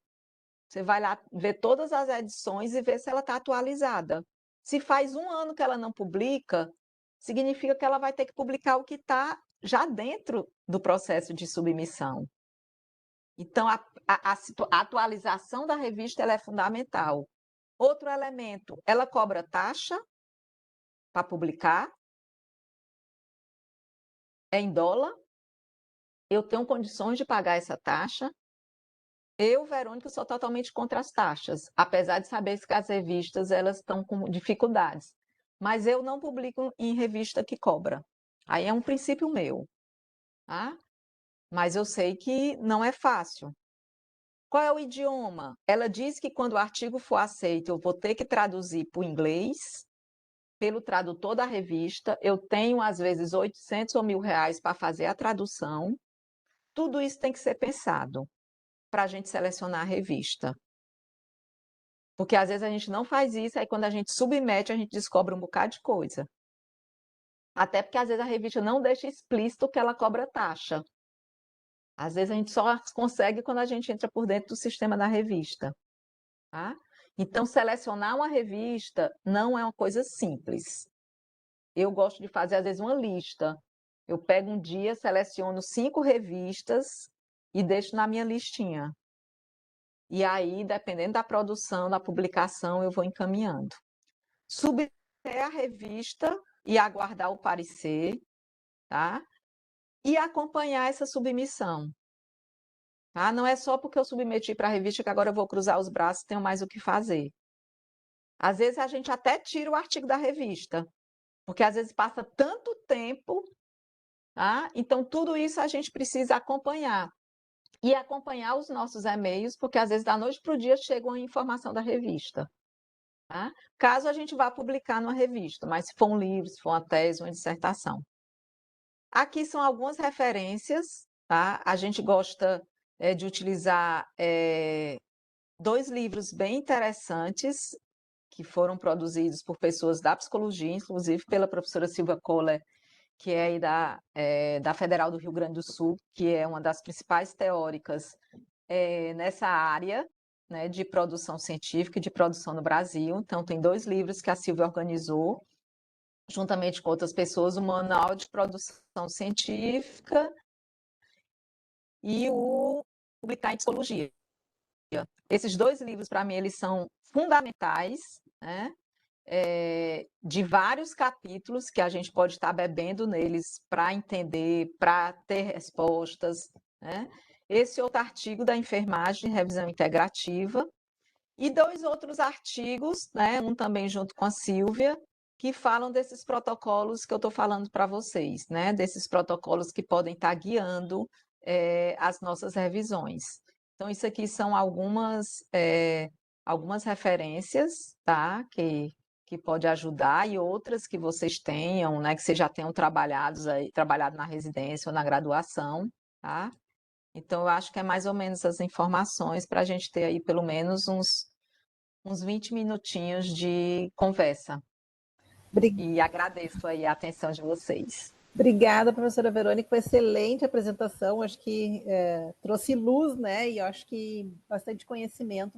Você vai lá ver todas as edições e ver se ela está atualizada. Se faz 1 ano que ela não publica, significa que ela vai ter que publicar o que está já dentro do processo de submissão. Então, a atualização da revista ela é fundamental. Outro elemento, ela cobra taxa para publicar, é em dólar, eu tenho condições de pagar essa taxa. Eu, Verônica, sou totalmente contra as taxas, apesar de saber que as revistas elas estão com dificuldades. Mas eu não publico em revista que cobra. Aí é um princípio meu. Tá? Mas eu sei que não é fácil. Qual é o idioma? Ela diz que quando o artigo for aceito, eu vou ter que traduzir para o inglês, pelo tradutor da revista. Eu tenho, às vezes, 800 ou R$ 1.000 para fazer a tradução. Tudo isso tem que ser pensado para a gente selecionar a revista. Porque às vezes a gente não faz isso, aí quando a gente submete, a gente descobre um bocado de coisa. Até porque às vezes a revista não deixa explícito que ela cobra taxa. Às vezes a gente só consegue quando a gente entra por dentro do sistema da revista, tá? Então, selecionar uma revista não é uma coisa simples. Eu gosto de fazer, às vezes, uma lista. Eu pego um dia, seleciono 5 revistas e deixo na minha listinha. E aí, dependendo da produção, da publicação, eu vou encaminhando. Submeter a revista e aguardar o parecer, tá? E acompanhar essa submissão. Tá? Não é só porque eu submeti para a revista que agora eu vou cruzar os braços e tenho mais o que fazer. Às vezes a gente até tira o artigo da revista, porque às vezes passa tanto tempo, tá? Então tudo isso a gente precisa acompanhar. E acompanhar os nossos e-mails, porque às vezes da noite para o dia chega uma informação da revista. Tá? Caso a gente vá publicar numa revista, mas se for um livro, se for uma tese, uma dissertação. Aqui são algumas referências, tá? A gente gosta de utilizar 2 livros bem interessantes que foram produzidos por pessoas da psicologia, inclusive pela professora Silvia Kohler, que é aí da Federal do Rio Grande do Sul, que é uma das principais teóricas nessa área, né, de produção científica e de produção no Brasil. Então, tem 2 livros que a Silvia organizou, juntamente com outras pessoas, o Manual de Produção Científica e o Publicar em Psicologia. Esses 2 livros, para mim, eles são fundamentais, né? De vários capítulos que a gente pode estar bebendo neles para entender, para ter respostas, né? Esse outro artigo da enfermagem, revisão integrativa, e 2 outros artigos, né? Um também junto com a Silvia, que falam desses protocolos que eu estou falando para vocês, né? Desses protocolos que podem estar guiando as nossas revisões. Então, isso aqui são algumas referências, tá? Que pode ajudar, e outras que vocês tenham, né? Que vocês já tenham trabalhado na residência ou na graduação, tá? Então, eu acho que é mais ou menos as informações para a gente ter aí pelo menos uns 20 minutinhos de conversa. E agradeço aí a atenção de vocês. Obrigada, professora Verônica, foi excelente apresentação, acho que trouxe luz, né, e acho que bastante conhecimento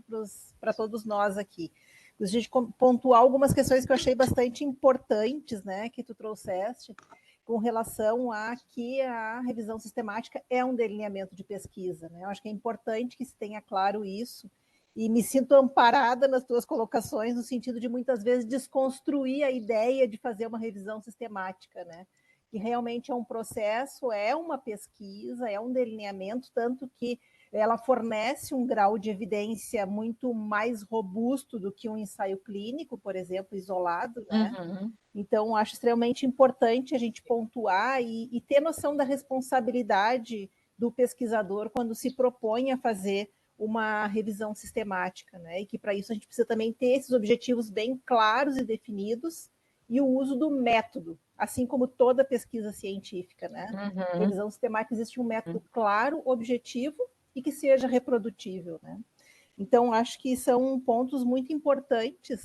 para todos nós aqui. Gostaria de pontuar algumas questões que eu achei bastante importantes, né, que tu trouxeste, com relação a que a revisão sistemática é um delineamento de pesquisa, né, eu acho que é importante que se tenha claro isso, e me sinto amparada nas tuas colocações, no sentido de muitas vezes desconstruir a ideia de fazer uma revisão sistemática, né, que realmente é um processo, é uma pesquisa, é um delineamento, tanto que ela fornece um grau de evidência muito mais robusto do que um ensaio clínico, por exemplo, isolado, né? Uhum. Então, acho extremamente importante a gente pontuar e ter noção da responsabilidade do pesquisador quando se propõe a fazer uma revisão sistemática, né? E que para isso a gente precisa também ter esses objetivos bem claros e definidos, e o uso do método, assim como toda pesquisa científica, né? Uhum. Revisão sistemática existe um método claro, objetivo e que seja reprodutível, né? Então, acho que são pontos muito importantes,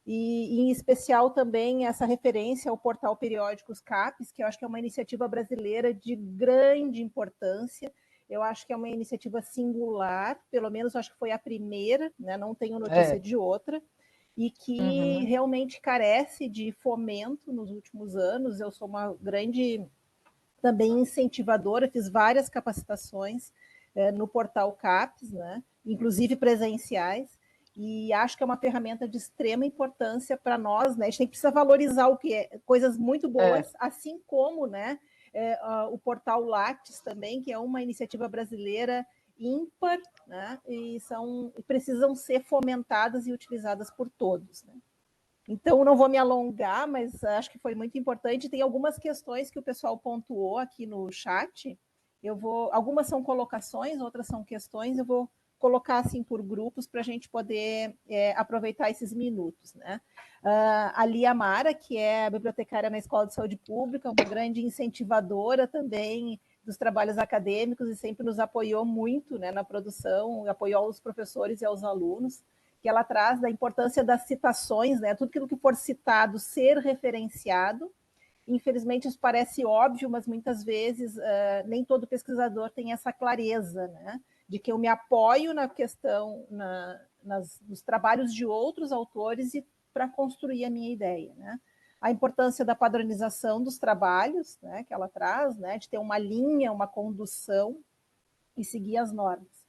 e em especial também essa referência ao portal Periódicos CAPES, que eu acho que é uma iniciativa brasileira de grande importância. Eu acho que é uma iniciativa singular, pelo menos acho que foi a primeira, né? Não tenho notícia de outra, e que realmente carece de fomento nos últimos anos. Eu sou uma grande também incentivadora, fiz várias capacitações no portal CAPES, né? Inclusive presenciais, e acho que é uma ferramenta de extrema importância para nós, né? A gente precisa valorizar o que é, coisas muito boas, assim como, né, o portal Lattes também, que é uma iniciativa brasileira ímpar, né? E precisam ser fomentadas e utilizadas por todos, né? Então, não vou me alongar, mas acho que foi muito importante. Tem algumas questões que o pessoal pontuou aqui no chat. Algumas são colocações, outras são questões. Eu vou colocar assim por grupos para a gente poder aproveitar esses minutos, né? A Lia Mara, que é a bibliotecária na Escola de Saúde Pública, uma grande incentivadora também dos trabalhos acadêmicos e sempre nos apoiou muito, né, na produção, apoiou os professores e aos alunos, que ela traz da importância das citações, né, tudo aquilo que for citado ser referenciado. Infelizmente isso parece óbvio, mas muitas vezes nem todo pesquisador tem essa clareza, né, de que eu me apoio na questão, nos trabalhos de outros autores e para construir a minha ideia, né? A importância da padronização dos trabalhos, né, que ela traz, né, de ter uma linha, uma condução e seguir as normas.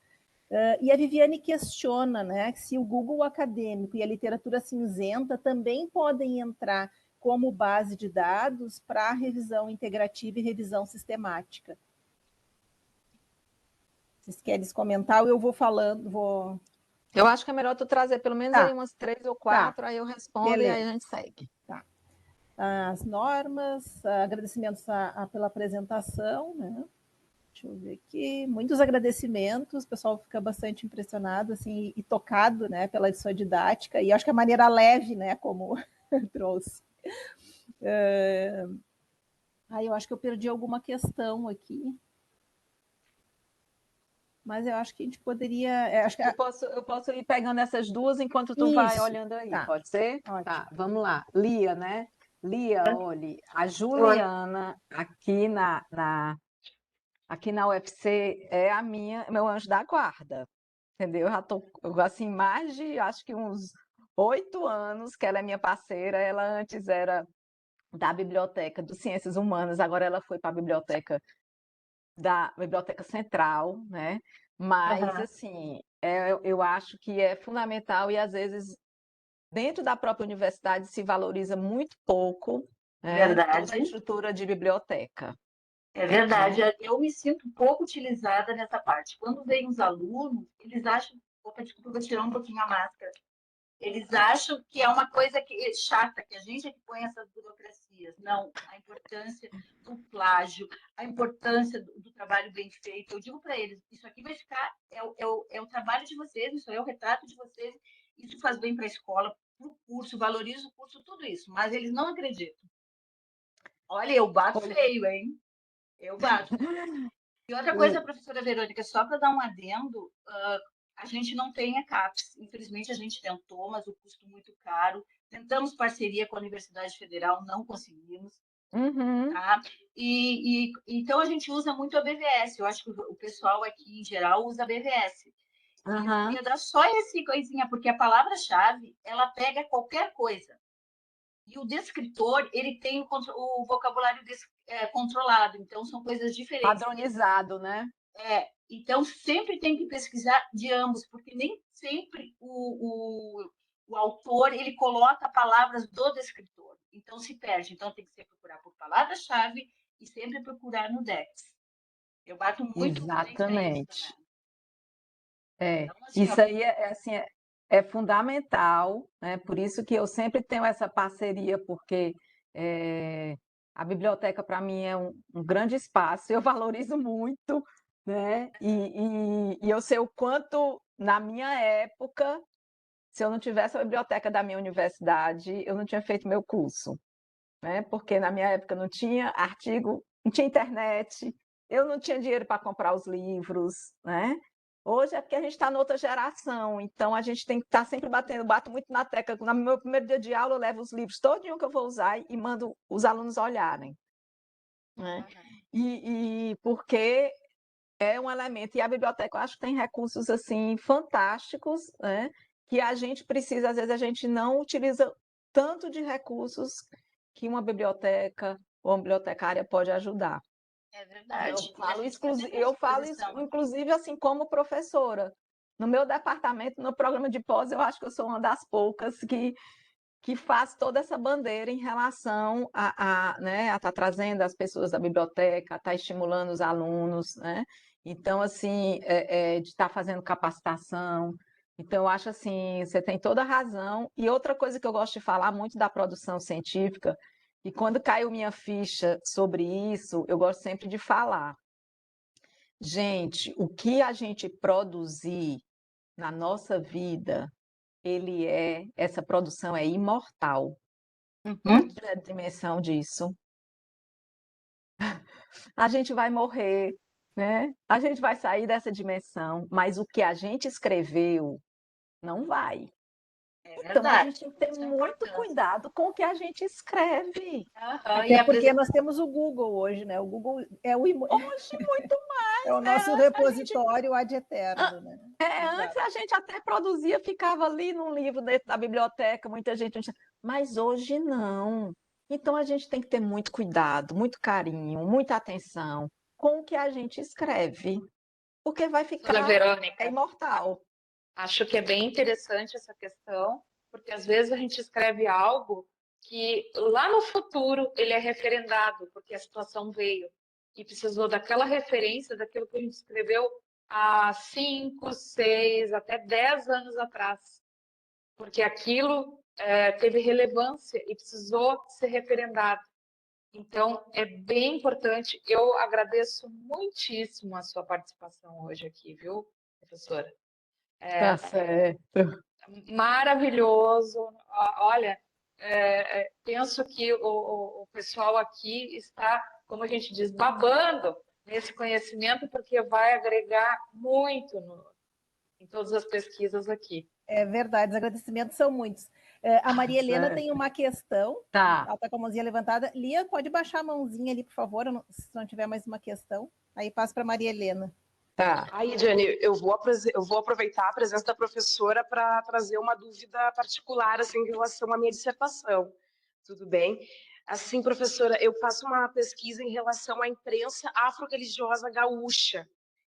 E a Viviane questiona, né, se o Google acadêmico e a literatura cinzenta também podem entrar como base de dados para revisão integrativa e revisão sistemática. Vocês querem comentar ou eu vou falando? Eu acho que é melhor tu trazer pelo menos aí umas 3 ou 4, aí eu respondo. Beleza. E aí a gente segue. Tá. As normas, agradecimentos pela apresentação, né? Deixa eu ver aqui, muitos agradecimentos, o pessoal fica bastante impressionado assim, e tocado, né, pela sua didática, e acho que a maneira leve, né, como trouxe. Eu acho que eu perdi alguma questão aqui, mas eu acho que a gente poderia... Acho que... eu posso ir pegando essas duas enquanto tu vai olhando aí, tá. Pode ser? Ótimo. Tá, vamos lá. Lia, né? Lia, olha, a Juliana aqui aqui na UFC é meu anjo da guarda, entendeu? Eu já tô assim, mais de, acho que uns 8 anos que ela é minha parceira. Ela antes era da Biblioteca de Ciências Humanas, agora ela foi para a Biblioteca Central, né? Mas, assim, eu acho que é fundamental e, às vezes, dentro da própria universidade se valoriza muito pouco, né, toda a estrutura de biblioteca. É verdade. Eu me sinto um pouco utilizada nessa parte. Quando vem os alunos, eles acham... Opa, desculpa, vou tirar um pouquinho a máscara. Eles acham que é uma coisa chata, que a gente é que põe essas burocracias. Não, a importância do plágio, a importância do trabalho bem feito. Eu digo para eles, isso aqui vai ficar... É o trabalho de vocês, isso é o retrato de vocês. Isso faz bem para a escola, para o curso, valoriza o curso, tudo isso. Mas eles não acreditam. Olha, eu bato feio, hein? Eu bato. E outra coisa, professora Verônica, só para dar um adendo, a gente não tem a CAPES. Infelizmente, a gente tentou, mas o custo muito caro. Tentamos parceria com a Universidade Federal, não conseguimos. Tá? Então, a gente usa muito a BVS. Eu acho que o pessoal aqui, em geral, usa a BVS. Eu queria dar só esse coisinha, porque a palavra-chave, ela pega qualquer coisa. E o descritor, ele tem o vocabulário controlado, então são coisas diferentes. Padronizado, né? Então sempre tem que pesquisar de ambos, porque nem sempre o autor ele coloca palavras do descritor, então se perde. Então tem que ser procurar por palavra-chave e sempre procurar no DEX. Eu bato muito Exatamente. Então, assim, isso aí é fundamental, né? Por isso que eu sempre tenho essa parceria, porque a biblioteca para mim é um grande espaço, eu valorizo muito, né? E eu sei o quanto, na minha época, se eu não tivesse a biblioteca da minha universidade, eu não tinha feito meu curso, né? Porque na minha época não tinha artigo, não tinha internet, eu não tinha dinheiro para comprar os livros, né? Hoje é porque a gente está noutra geração, então a gente tem que estar sempre bato muito na tecla. No meu primeiro dia de aula, eu levo os livros todinho que eu vou usar e mando os alunos olharem, né? E porque é um elemento, e a biblioteca eu acho que tem recursos assim fantásticos, né? Que a gente precisa, às vezes a gente não utiliza tanto de recursos que uma biblioteca ou uma bibliotecária pode ajudar. É verdade. Eu falo isso, inclusive, assim, como professora. No meu departamento, no programa de pós, eu acho que eu sou uma das poucas que faz toda essa bandeira em relação né, a estar trazendo as pessoas da biblioteca, a estar estimulando os alunos, né? Então, assim, de estar fazendo capacitação. Então, eu acho assim, você tem toda a razão. E outra coisa que eu gosto de falar muito da produção científica, e quando caiu minha ficha sobre isso, eu gosto sempre de falar. Gente, o que a gente produzir na nossa vida, essa produção é imortal. Uhum. Não é dimensão disso. A gente vai morrer, né? A gente vai sair dessa dimensão, mas o que a gente escreveu não vai. É Então a verdade. gente tem que ter Isso é muito importante. cuidado com o que a gente escreve. Aham, Até porque nós temos o Google hoje, né? O Google é Hoje, muito é o nosso antes a gente. repositório ad eterno, né? Antes a gente até produzia, ficava ali num livro dentro da biblioteca, muita gente. Mas hoje não. Então a gente tem que ter muito cuidado, muito carinho, muita atenção com o que a gente escreve, porque vai Professora ficar Verônica, imortal. acho que é bem interessante essa questão, porque às vezes a gente escreve algo que lá no futuro ele é referendado, porque a situação veio e precisou daquela referência, daquilo que a gente escreveu há 5, 6, até 10 anos atrás, porque aquilo teve relevância e precisou ser referendado. Então, é bem importante. Eu agradeço muitíssimo a sua participação hoje aqui, viu, professora? Tá certo. Maravilhoso. Olha, penso que o pessoal aqui está, como a gente diz, babando nesse conhecimento, porque vai agregar muito em todas as pesquisas aqui. É verdade, os agradecimentos são muitos. A Maria Helena tem uma questão, Tá. ela está com a mãozinha levantada. Lia, pode baixar a mãozinha ali, por favor, se não tiver mais uma questão. Aí passo para a Maria Helena. Tá. Aí, Jane, eu vou aproveitar a presença da professora para trazer uma dúvida particular assim, em relação à minha dissertação. Tudo bem? Assim, professora, eu faço uma pesquisa em relação à imprensa afro-religiosa gaúcha,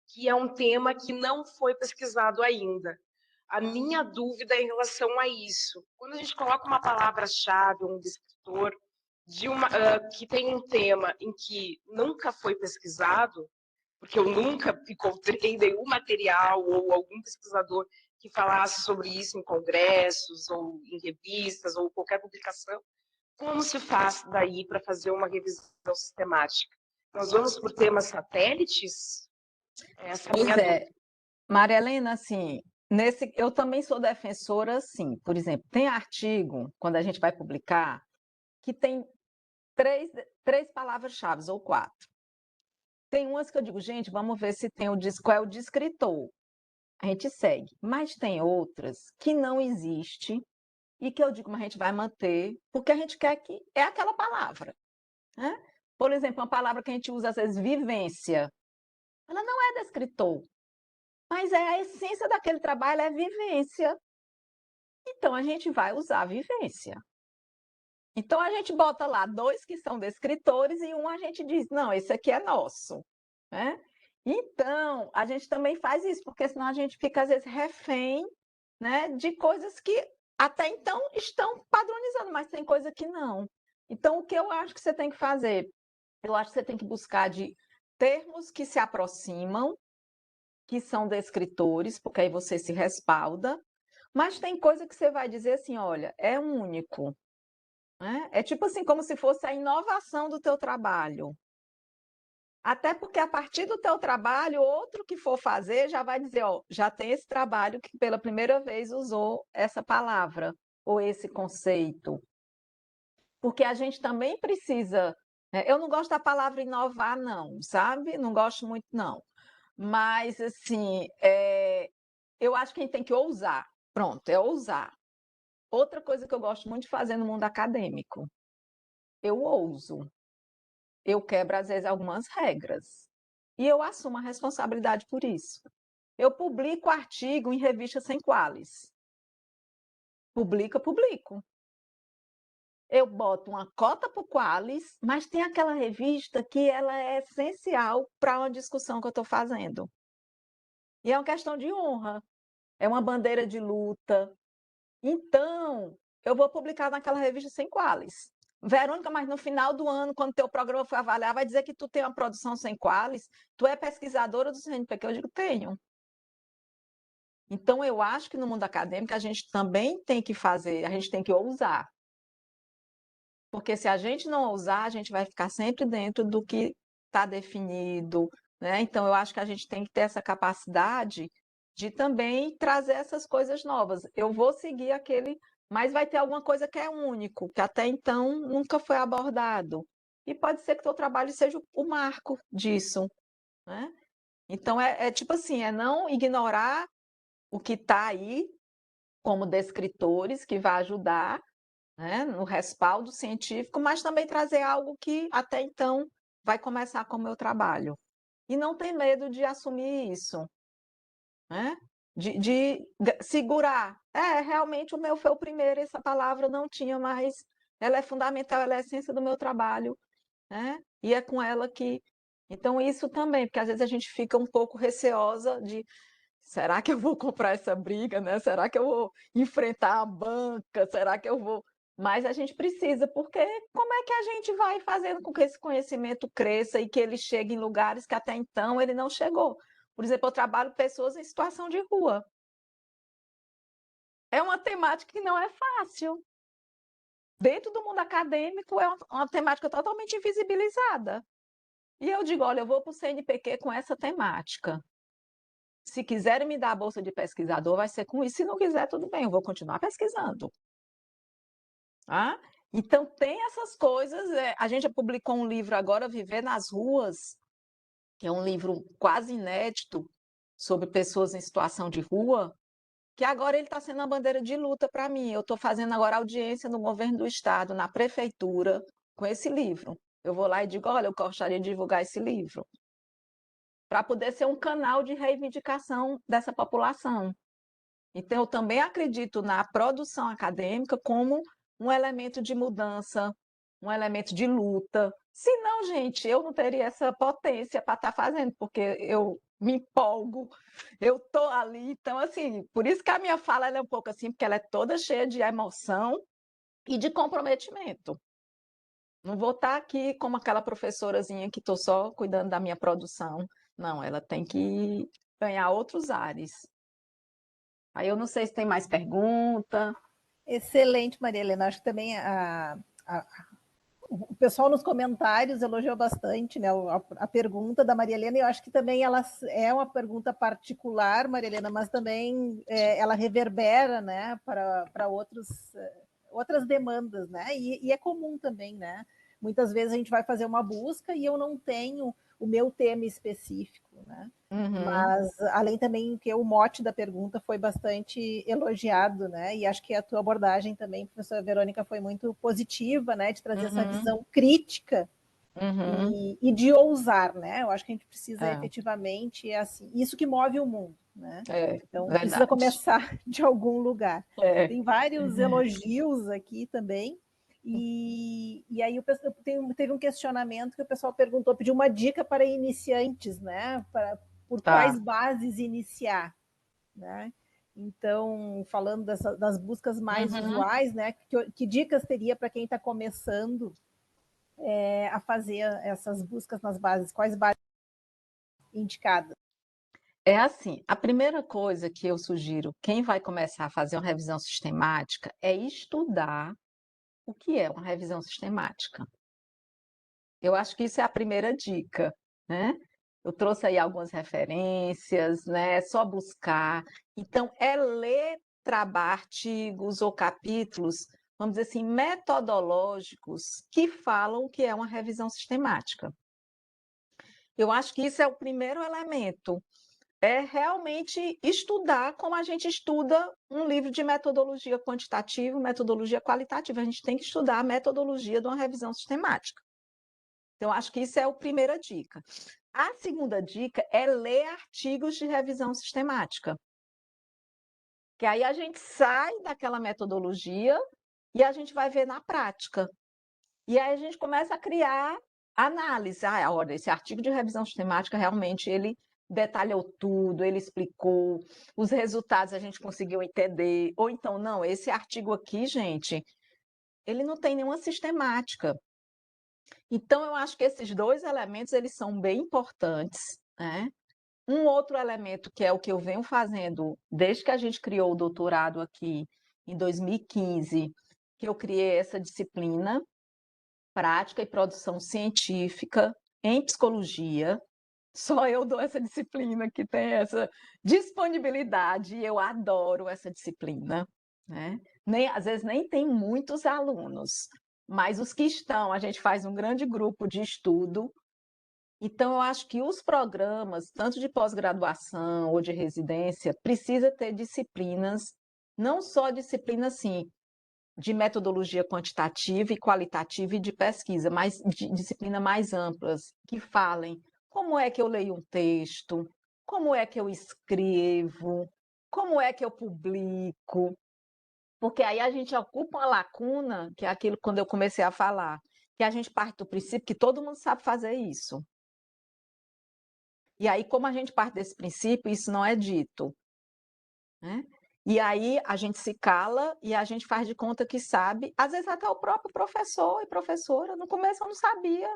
que é um tema que não foi pesquisado ainda. A minha dúvida é em relação a isso. Quando a gente coloca uma palavra-chave, um descritor, que tem um tema em que nunca foi pesquisado, porque eu nunca encontrei nenhum material ou algum pesquisador que falasse sobre isso em congressos ou em revistas ou qualquer publicação. Como se faz daí para fazer uma revisão sistemática? Nós vamos por temas satélites? Essa é a minha dúvida. Maria Helena, assim, eu também sou defensora, assim, por exemplo, tem artigo, quando a gente vai publicar, que tem três palavras-chave ou 4. Tem umas que eu digo, gente, vamos ver se tem qual é o descritor. A gente segue. Mas tem outras que não existe e que eu digo, mas a gente vai manter, porque a gente quer que é aquela palavra, né? Por exemplo, uma palavra que a gente usa às vezes, vivência. Ela não é descritor, mas é a essência daquele trabalho, é vivência. Então a gente vai usar vivência. Então a gente bota lá 2 que são descritores e um a gente diz, não, esse aqui é nosso, né? Então, a gente também faz isso, porque senão a gente fica, às vezes, refém, né, de coisas que até então estão padronizando, mas tem coisa que não. Então, o que eu acho que você tem que fazer? Eu acho que você tem que buscar de termos que se aproximam, que são descritores, porque aí você se respalda, mas tem coisa que você vai dizer assim, olha, é único, né? É tipo assim, como se fosse a inovação do teu trabalho. Até porque a partir do teu trabalho, outro que for fazer já vai dizer, ó, já tem esse trabalho que pela primeira vez usou essa palavra ou esse conceito. Porque a gente também precisa, né? Eu não gosto da palavra inovar, não, sabe? Não gosto muito, não. Mas, assim, eu acho que a gente tem que ousar. Pronto, é ousar. Outra coisa que eu gosto muito de fazer no mundo acadêmico, eu ouso. Eu quebro, às vezes, algumas regras. E eu assumo a responsabilidade por isso. Eu publico artigo em revista sem qualis. Publico. Eu boto uma cota para o qualis, mas tem aquela revista que ela é essencial para uma discussão que eu estou fazendo. E é uma questão de honra. É uma bandeira de luta. Então, eu vou publicar naquela revista sem qualis. Verônica, mas no final do ano, quando teu programa for avaliar, vai dizer que tu tem uma produção sem qualis, tu é pesquisadora do CNPq? Eu digo, tenho. Então, eu acho que no mundo acadêmico a gente também tem que fazer, a gente tem que ousar. Porque se a gente não ousar, a gente vai ficar sempre dentro do que está definido, né? Então, eu acho que a gente tem que ter essa capacidade de também trazer essas coisas novas. Eu vou seguir aquele, mas vai ter alguma coisa que é único, que até então nunca foi abordado. E pode ser que o teu trabalho seja o marco disso, né? Então é tipo assim, é não ignorar o que está aí como descritores que vai ajudar, né, no respaldo científico, mas também trazer algo que até então vai começar com o meu trabalho. E não ter medo de assumir isso, né? De segurar. Realmente o meu foi o primeiro, essa palavra não tinha mais. Ela é fundamental, ela é a essência do meu trabalho, né? E é com ela que. Então, isso também, porque às vezes a gente fica um pouco receosa de será que eu vou comprar essa briga, né? Será que eu vou enfrentar a banca? Será que eu vou. Mas a gente precisa, porque como é que a gente vai fazendo com que esse conhecimento cresça e que ele chegue em lugares que até então ele não chegou? Por exemplo, eu trabalho com pessoas em situação de rua. É uma temática que não é fácil. Dentro do mundo acadêmico, é uma temática totalmente invisibilizada. E eu digo, olha, eu vou para o CNPq com essa temática. Se quiserem me dar a bolsa de pesquisador, vai ser com isso. Se não quiser, tudo bem, eu vou continuar pesquisando. Tá? Então, tem essas coisas. A gente publicou um livro agora, Viver nas Ruas, que é um livro quase inédito sobre pessoas em situação de rua, que agora ele está sendo a bandeira de luta para mim. Eu estou fazendo agora audiência no governo do estado, na prefeitura, com esse livro. Eu vou lá e digo, olha, eu gostaria de divulgar esse livro, para poder ser um canal de reivindicação dessa população. Então, eu também acredito na produção acadêmica como um elemento de mudança, um elemento de luta. Se não, gente, eu não teria essa potência para estar fazendo, porque eu me empolgo, eu estou ali. Então, assim, por isso que a minha fala ela é um pouco assim, porque ela é toda cheia de emoção e de comprometimento. Não vou estar aqui como aquela professorazinha que estou só cuidando da minha produção. Não, ela tem que ganhar outros ares. Aí eu não sei se tem mais pergunta. Excelente, Maria Helena. Acho que também o pessoal nos comentários elogiou bastante, né, a pergunta da Maria Helena, e eu acho que também ela é uma pergunta particular, Maria Helena, mas também ela reverbera, né, para outras demandas, né, e é comum também, né, muitas vezes a gente vai fazer uma busca e eu não tenho o meu tema específico, né, mas além também que o mote da pergunta foi bastante elogiado, né? E acho que a tua abordagem também, professora Verônica, foi muito positiva, né? De trazer essa visão crítica e de ousar, né? Eu acho que a gente precisa efetivamente, assim, isso que move o mundo, né? Então precisa Verdade. começar de algum lugar. Tem vários elogios aqui também. E aí teve um questionamento que o pessoal perguntou, pediu uma dica para iniciantes, né? Por quais bases iniciar, né? Então, falando das buscas mais visuais, né? Que dicas teria para quem está começando a fazer essas buscas nas bases? Quais bases indicadas? É assim, a primeira coisa que eu sugiro, quem vai começar a fazer uma revisão sistemática, é estudar o que é uma revisão sistemática. Eu acho que isso é a primeira dica, né? Eu trouxe aí algumas referências, né? É só buscar. Então, é ler artigos ou capítulos, vamos dizer assim, metodológicos que falam o que é uma revisão sistemática. Eu acho que isso é o primeiro elemento. É realmente estudar como a gente estuda um livro de metodologia quantitativa, metodologia qualitativa. A gente tem que estudar a metodologia de uma revisão sistemática. Então, acho que isso é a primeira dica. A segunda dica é ler artigos de revisão sistemática. Que aí a gente sai daquela metodologia e a gente vai ver na prática. E aí a gente começa a criar análise. Olha, esse artigo de revisão sistemática realmente ele detalhou tudo, ele explicou os resultados, a gente conseguiu entender. Ou então, não, esse artigo aqui, gente, ele não tem nenhuma sistemática. Então, eu acho que esses dois elementos eles são bem importantes, né? Um outro elemento que é o que eu venho fazendo desde que a gente criou o doutorado aqui em 2015, que eu criei essa disciplina, prática e produção científica em psicologia, Só eu dou essa disciplina que tem essa disponibilidade e eu adoro essa disciplina, né? Às vezes nem tem muitos alunos, mas os que estão, a gente faz um grande grupo de estudo. Então, eu acho que os programas, tanto de pós-graduação ou de residência, precisa ter disciplinas, não só disciplina assim, de metodologia quantitativa e qualitativa e de pesquisa, mas de disciplina mais amplas, que falem como é que eu leio um texto, como é que eu escrevo, como é que eu publico, porque aí a gente ocupa uma lacuna, que é aquilo quando eu comecei a falar, que a gente parte do princípio que todo mundo sabe fazer isso. E aí, como a gente parte desse princípio, isso não é dito, né? E aí a gente se cala e a gente faz de conta que sabe. Às vezes até o próprio professor e professora, no começo eu não sabia.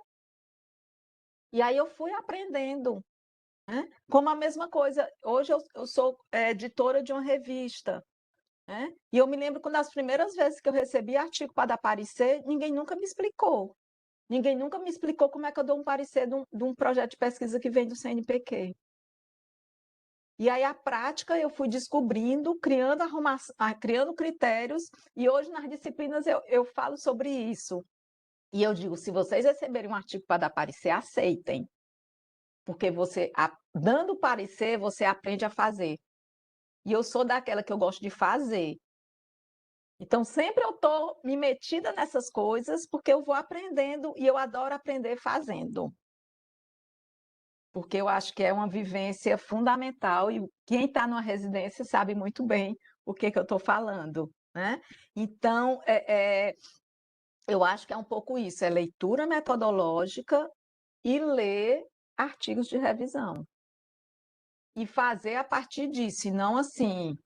E aí eu fui aprendendo, né? Como a mesma coisa, hoje eu sou editora de uma revista, né? E eu me lembro quando as primeiras vezes que eu recebi artigo para dar parecer, ninguém nunca me explicou. Ninguém nunca me explicou como é que eu dou um parecer de um projeto de pesquisa que vem do CNPq. E aí, a prática, eu fui descobrindo, criando critérios, e hoje nas disciplinas eu falo sobre isso. E eu digo, se vocês receberem um artigo para dar parecer, aceitem. Porque dando parecer, você aprende a fazer. E eu sou daquela que eu gosto de fazer. Então, sempre eu estou me metida nessas coisas, porque eu vou aprendendo, e eu adoro aprender fazendo. Porque eu acho que é uma vivência fundamental e quem está numa residência sabe muito bem o que eu estou falando, né? Então, eu acho que é um pouco isso, é leitura metodológica e ler artigos de revisão. E fazer a partir disso, e não assim,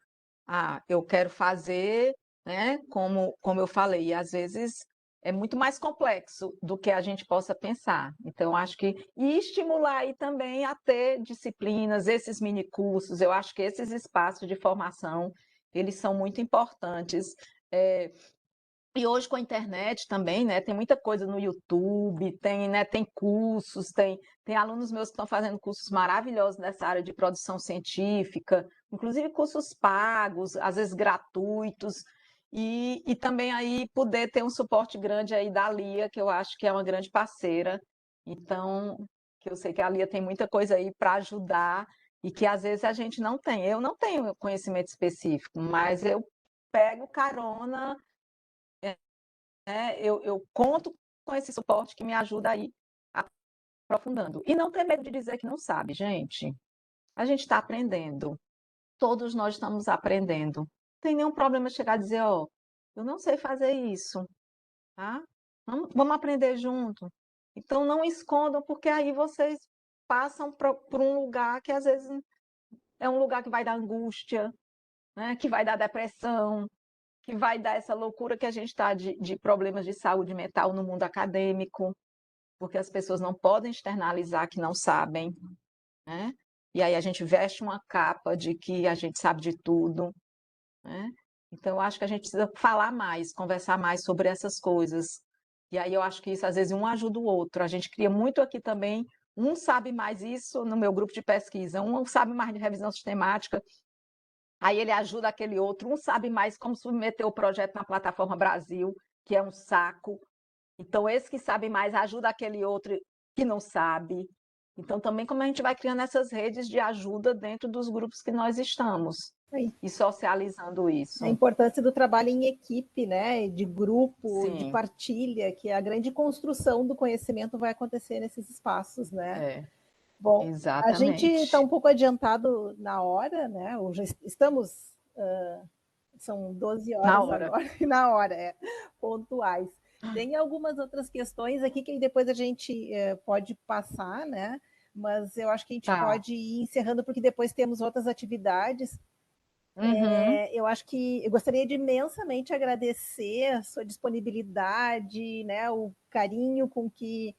eu quero fazer, né, como eu falei, e às vezes é muito mais complexo do que a gente possa pensar. Então, acho que e estimular aí também a ter disciplinas, esses mini cursos, eu acho que esses espaços de formação, eles são muito importantes. E hoje com a internet também, né, tem muita coisa no YouTube, tem cursos, tem alunos meus que estão fazendo cursos maravilhosos nessa área de produção científica, inclusive cursos pagos, às vezes gratuitos, e também aí poder ter um suporte grande aí da Lia, que eu acho que é uma grande parceira, então, que eu sei que a Lia tem muita coisa aí para ajudar e que às vezes a gente não tem. Eu não tenho conhecimento específico, mas eu pego carona, né? Eu conto com esse suporte que me ajuda aí aprofundando. E não ter medo de dizer que não sabe, gente. A gente está aprendendo. Todos nós estamos aprendendo. Não tem nenhum problema chegar a dizer, ó, eu não sei fazer isso, tá? Vamos aprender junto. Então não escondam, porque aí vocês passam por um lugar que às vezes é um lugar que vai dar angústia, né? Que vai dar depressão, que vai dar essa loucura que a gente está de problemas de saúde mental no mundo acadêmico, porque as pessoas não podem externalizar que não sabem, né? E aí a gente veste uma capa de que a gente sabe de tudo, né? Então, eu acho que a gente precisa falar mais, conversar mais sobre essas coisas. E aí eu acho que isso, às vezes, um ajuda o outro. A gente cria muito aqui também, um sabe mais isso no meu grupo de pesquisa, um sabe mais de revisão sistemática, aí ele ajuda aquele outro, um sabe mais como submeter o projeto na plataforma Brasil, que é um saco. Então, esse que sabe mais ajuda aquele outro que não sabe. Então, também como a gente vai criando essas redes de ajuda dentro dos grupos que nós estamos e socializando isso. A importância do trabalho em equipe, né? De grupo, de Sim, partilha, que a grande construção do conhecimento vai acontecer nesses espaços, né? é, Bom, a gente está exatamente. um pouco adiantado na hora, né? Já estamos, são 12 Na horas hora. agora, na hora, pontuais. Tem algumas outras questões aqui que depois a gente pode passar, né? Mas eu acho que a gente Tá. pode ir encerrando, porque depois temos outras atividades. Uhum. Eu acho que eu gostaria de imensamente agradecer a sua disponibilidade, né? O carinho com que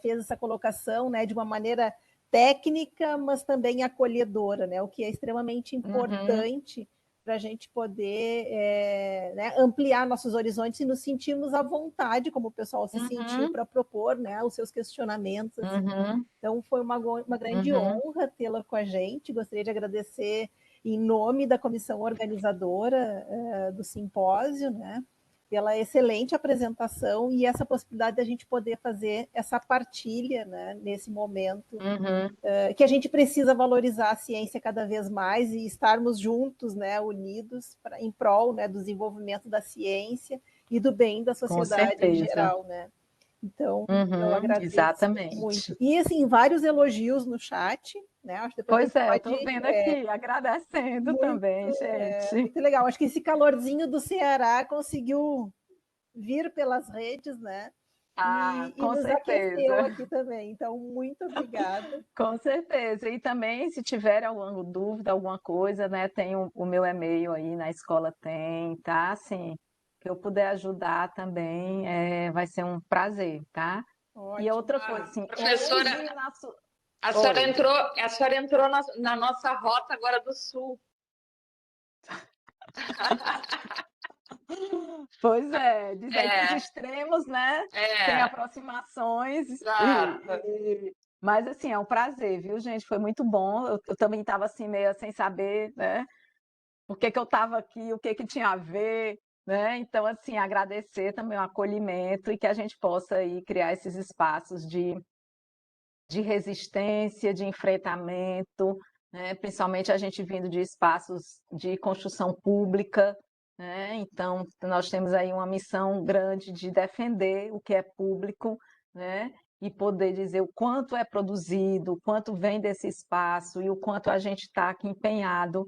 fez essa colocação, né? De uma maneira técnica, mas também acolhedora, né? O que é extremamente Uhum. importante para a gente poder né, ampliar nossos horizontes e nos sentirmos à vontade, como o pessoal se sentiu, para propor, né, os seus questionamentos. Assim. Então, foi uma grande honra tê-la com a gente. Gostaria de agradecer em nome da comissão organizadora do simpósio, né, pela excelente apresentação e essa possibilidade da gente poder fazer essa partilha, né, nesse momento, que a gente precisa valorizar a ciência cada vez mais e estarmos juntos, né, unidos em prol, né, do desenvolvimento da ciência e do bem da sociedade em geral, né? Então, eu agradeço exatamente. muito. E, assim, vários elogios no chat, né? Acho que depois eu estou vendo aqui, agradecendo muito, também, gente. Muito legal. Acho que esse calorzinho do Ceará conseguiu vir pelas redes, né? E nos certeza. aqueceu aqui também. Então, muito obrigada. Com certeza. E também, se tiver alguma dúvida, alguma coisa, né? Tem o meu e-mail aí na escola, tá? Assim, que eu puder ajudar também, vai ser um prazer, tá? Ótimo. E outra coisa, assim, professora, a senhora entrou na nossa rota agora do Sul. Pois é, diz aí que os extremos, né? Tem aproximações. Mas, assim, é um prazer, viu, gente? Foi muito bom. Eu também estava, assim, meio sem saber, né? Por que eu estava aqui, o que tinha a ver, né? Então, assim, agradecer também o acolhimento e que a gente possa aí criar esses espaços de resistência, de enfrentamento, né? Principalmente a gente vindo de espaços de construção pública, né? Então, nós temos aí uma missão grande de defender o que é público, né? E poder dizer o quanto é produzido, o quanto vem desse espaço e o quanto a gente está aqui empenhado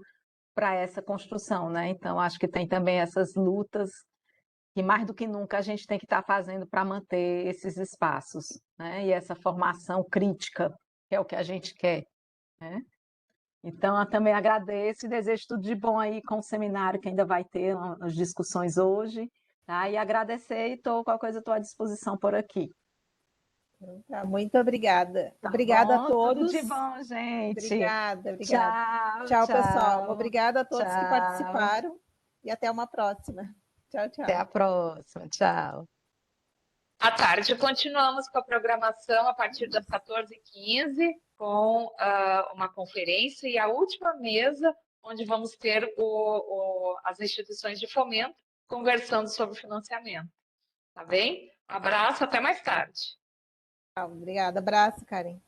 para essa construção, né? Então, acho que tem também essas lutas que mais do que nunca a gente tem que estar fazendo para manter esses espaços, né? E essa formação crítica, que é o que a gente quer, né? Então, eu também agradeço e desejo tudo de bom aí com o seminário que ainda vai ter as discussões hoje, tá? E agradecer e qualquer coisa estou à disposição por aqui. Tá, muito obrigada. Tá obrigada bom, a todos. Tudo de bom, gente. Obrigada. Tchau, pessoal. Obrigada a todos que participaram e até uma próxima. Tchau. Até a próxima. Tchau. À tarde, continuamos com a programação a partir das 14h15, com uma conferência e a última mesa, onde vamos ter as instituições de fomento conversando sobre financiamento. Tá bem? Abraço, até mais tarde. Obrigada. Abraço, Karen.